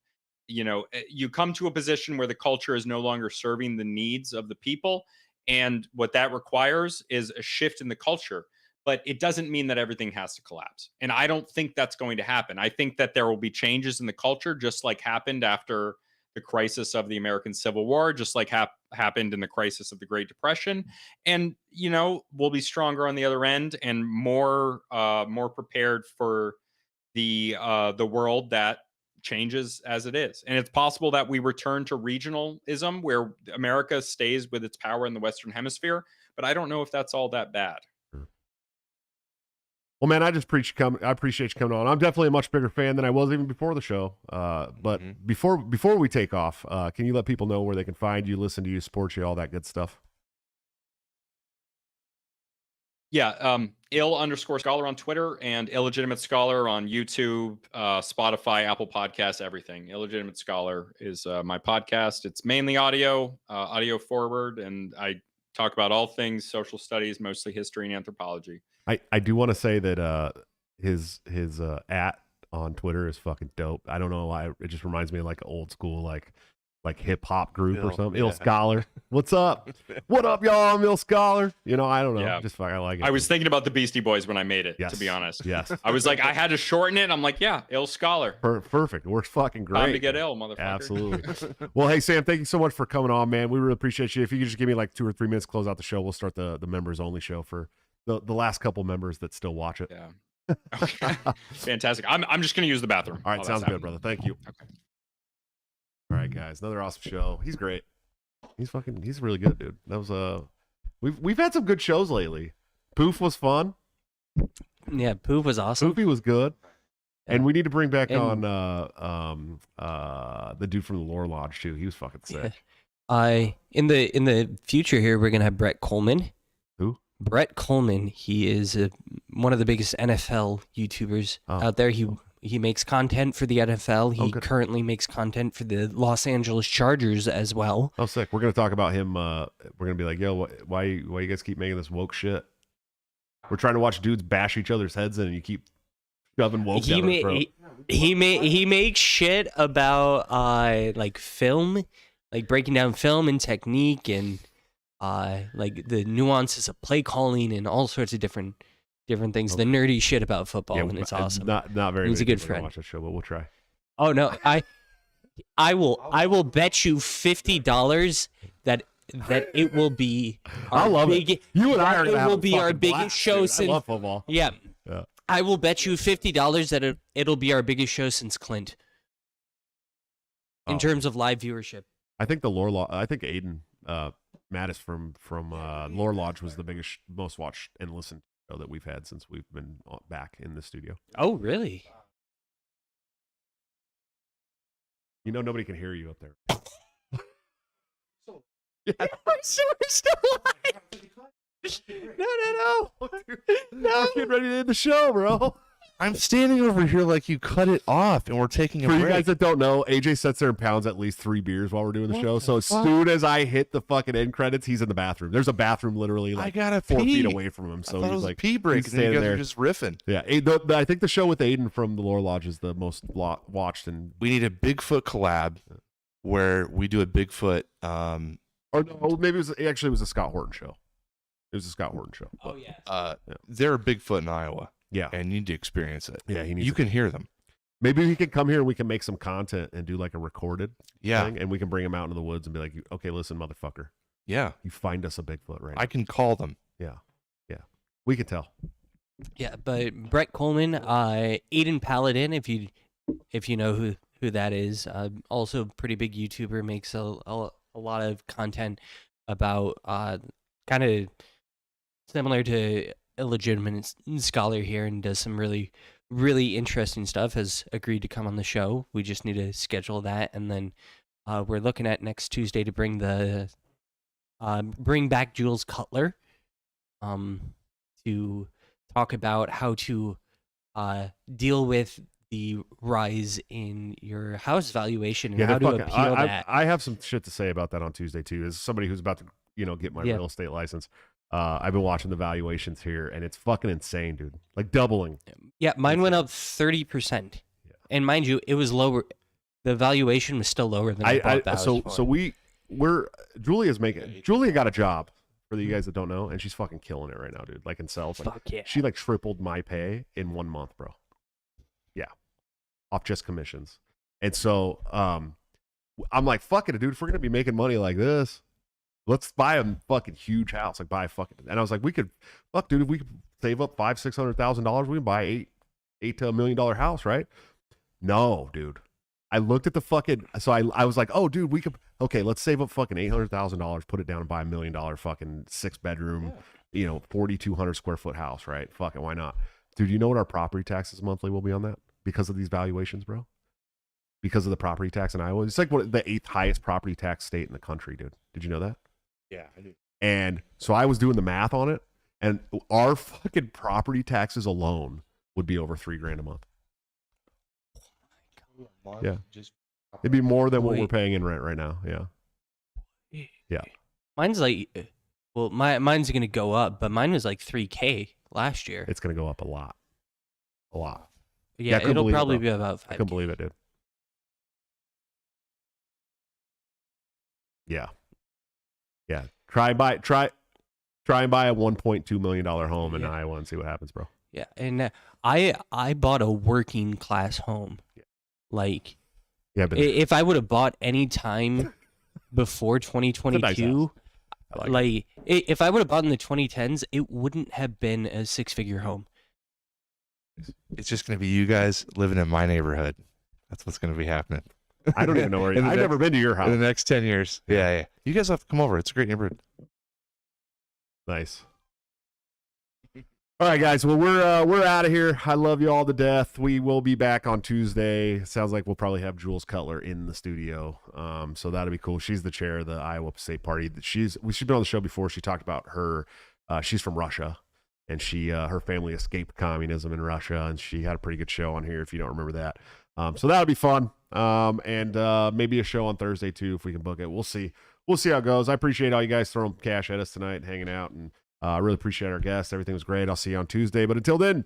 You come to a position where the culture is no longer serving the needs of the people, and what that requires is a shift in the culture. But it doesn't mean that everything has to collapse. And I don't think that's going to happen. I think that there will be changes in the culture, just like happened after the crisis of the American Civil War, just like happened in the crisis of the Great Depression. And we'll be stronger on the other end and more prepared for the world that changes as it is. And it's possible that we return to regionalism where America stays with its power in the Western Hemisphere, but I don't know if that's all that bad. Well, man, I appreciate you coming on. I'm definitely a much bigger fan than I was even before the show. But before we take off, can you let people know where they can find you, listen to you, support you, all that good stuff? Yeah, ill_scholar on Twitter and illegitimate scholar on YouTube, Spotify, Apple Podcasts, everything. Illegitimate Scholar is my podcast. It's mainly audio forward, and I talk about all things social studies, mostly history and anthropology. I do want to say that his at on Twitter is fucking dope. I don't know why, it just reminds me of like old school, like like hip hop group or Ill, something. Ill yeah. Scholar. What's up? What up, y'all? I'm Ill Scholar. You know, I don't know. Yeah. Just I like it. I was thinking about the Beastie Boys when I made it, Yes. to be honest. Yes. I was like, I had to shorten it. I'm like, yeah, ill scholar. Perfect. Works fucking great. Time to get ill, motherfucker. Absolutely. Well, hey, Sam, thank you so much for coming on, man. We really appreciate you. If you could just give me like 2 or 3 minutes to close out the show, we'll start the members only show for the last couple members that still watch it. Yeah. Okay. Fantastic. I'm just gonna use the bathroom. All right, while sounds that's good, brother. Thank you. Okay. All right, guys, another awesome show. He's great. He's really good, dude. That was we've had some good shows lately. Poof was fun. Yeah, Poof was awesome. Poofy was good. And Yeah. we need to bring back And- on the dude from the Lore Lodge too. He was fucking sick. In the future here, we're gonna have Brett Coleman. Who? Brett Coleman. He is one of the biggest NFL YouTubers out there. He makes content for the NFL. He good. currently makes content for the Los Angeles Chargers as well. Oh, sick. We're gonna talk about him. We're gonna be like, yo, why you guys keep making this woke shit? We're trying to watch dudes bash each other's heads in, and you keep shoving woke down their throat. He makes shit about like film, like breaking down film and technique and like the nuances of play calling and all sorts of different things. The nerdy shit about football, and it's awesome. Not very. He's many a good people are gonna friend. Watch that show, but we'll try. Oh no, I will bet you $50 that it will be. I love it. You and I are it gonna have will a be our fucking biggest blast, show dude. since. I love football. Yeah. Yeah. I will bet you $50 that it'll be our biggest show since Clint. In Oh. terms of live viewership. I think the Lore Lodge. I think Aiden Mattis from Lore Lodge was the biggest, most watched and listened show that we've had since we've been back in the studio. Oh, really? You know, nobody can hear you up there. We're still live. No. We're getting ready to end the show, bro. I'm standing over here like you cut it off, and we're taking a For break. you guys that don't know, AJ sits there and pounds at least 3 beers while we're doing the What show. the So as fuck? soon as I hit the fucking end credits, he's in the bathroom. There's a bathroom literally I like gotta 4 pee. feet away from him. I So thought it he's was like a pee break, he's and then you standing guys are there. just riffing. Yeah, I think the show with Aiden from the Lore Lodge is the most watched. And We need a Bigfoot collab where we do a Bigfoot. or no, maybe it was a Scott Horton show. It was a Scott Horton show. Oh, but yeah. They're a Bigfoot in Iowa, yeah, and you need to experience it. yeah. He needs. You can hear them. Maybe he can come here and we can make some content and do like a recorded Yeah, thing, and we can bring him out into the woods and be like, okay, listen, motherfucker, yeah. you find us a Bigfoot right now. I can call them. Yeah. We can tell. Yeah, but Brett Coleman, Aiden Paladin, if you know who that is, also pretty big YouTuber, makes a lot of content about kind of similar to Illegitimate Scholar here, and does some really interesting stuff. Has agreed to come on the show. We just need to schedule that, and then we're looking at next Tuesday to bring back Jules Cutler, to talk about how to deal with the rise in your house valuation and how to appeal that. I have some shit to say about that on Tuesday too. As somebody who's about to get my real estate license, I've been watching the valuations here, and it's fucking insane, dude. Like doubling. Yeah, mine went up 30%, and mind you, it was lower. The valuation was still lower than I bought the house for. So Julia got a job, for you guys that don't know, and she's fucking killing it right now, dude. Like in sales, like, Fuck yeah. she like tripled my pay in 1 month, bro. Yeah, off just commissions. And so I'm like, fuck it, dude. If we're gonna be making money like this, let's buy a fucking huge house. Like buy a fucking. And I was like, we could, fuck, dude. If we could save up $500,000-$600,000, we can buy $8 to $1 million house, right? No, dude. I looked at the fucking. So I was like, oh, dude, we could. Okay, let's save up fucking $800,000, put it down and buy $1 million fucking 6-bedroom, 4,200 square foot house, right? Fuck it, why not? Dude, you know what our property taxes monthly will be on that because of these valuations, bro? Because of the property tax in Iowa, it's like the 8th highest property tax state in the country, dude. Did you know that? Yeah, I do. And so I was doing the math on it, and our fucking property taxes alone would be over $3,000 a month. Yeah. It'd be more than what we're paying in rent right now. Yeah. Yeah. Mine's like, well, mine's gonna go up, but mine was like $3,000 last year. It's gonna go up a lot. A lot. Yeah, I couldn't it'll believe it, probably bro. be about I couldn't $5,000. believe it, dude. Yeah. Try and buy a $1.2 million home in Iowa and see what happens, bro. Yeah, and I bought a working class home. Like, Yeah, but if I would have bought any time before 2022, if I would have bought in the 2010s, it wouldn't have been a 6-figure home. It's just going to be you guys living in my neighborhood. That's what's going to be happening. I don't even know where I've never been to your house. In the next 10 years. Yeah. You guys have to come over. It's a great neighborhood. Nice. All right, guys. Well, we're out of here. I love you all to death. We will be back on Tuesday. Sounds like we'll probably have Jules Cutler in the studio. So that'll be cool. She's the chair of the Iowa State Party. She's been on the show before. She talked about her. She's from Russia, and her family escaped communism in Russia, and she had a pretty good show on here. If you don't remember that, so that'll be fun. And maybe a show on Thursday too if we can book it. We'll see. We'll see how it goes. I appreciate all you guys throwing cash at us tonight and hanging out, and I really appreciate our guests. Everything was great. I'll see you on Tuesday. But until then,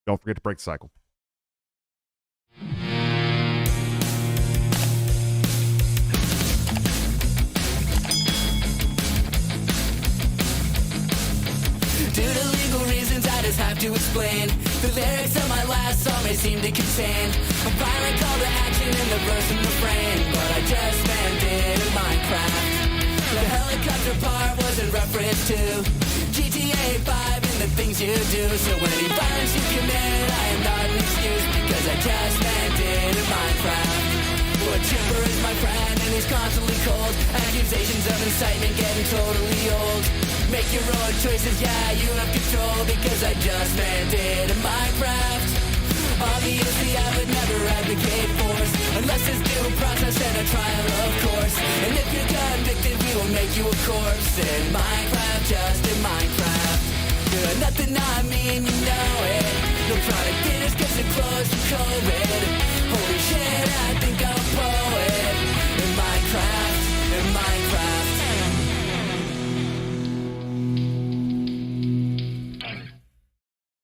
don't forget to break the cycle. Due to legal reasons, I just have to explain. The lyrics of my last song may seem to contain a violent call to action in the verse and refrain, but I just meant it in Minecraft. The helicopter part was in reference to GTA 5 and the things you do. So any violence you commit, I am not an excuse, because I just meant it in Minecraft. But Chipper is my friend and he's constantly cold. Accusations of incitement getting totally old. Make your own choices, yeah, you have control, because I just meant it in Minecraft. Obviously I would never advocate force, unless there's due process and a trial, of course. And if you're convicted, we will make you a corpse in Minecraft, just in Minecraft. Nothing I mean, you know it. No product dinners cause they're closed for COVID.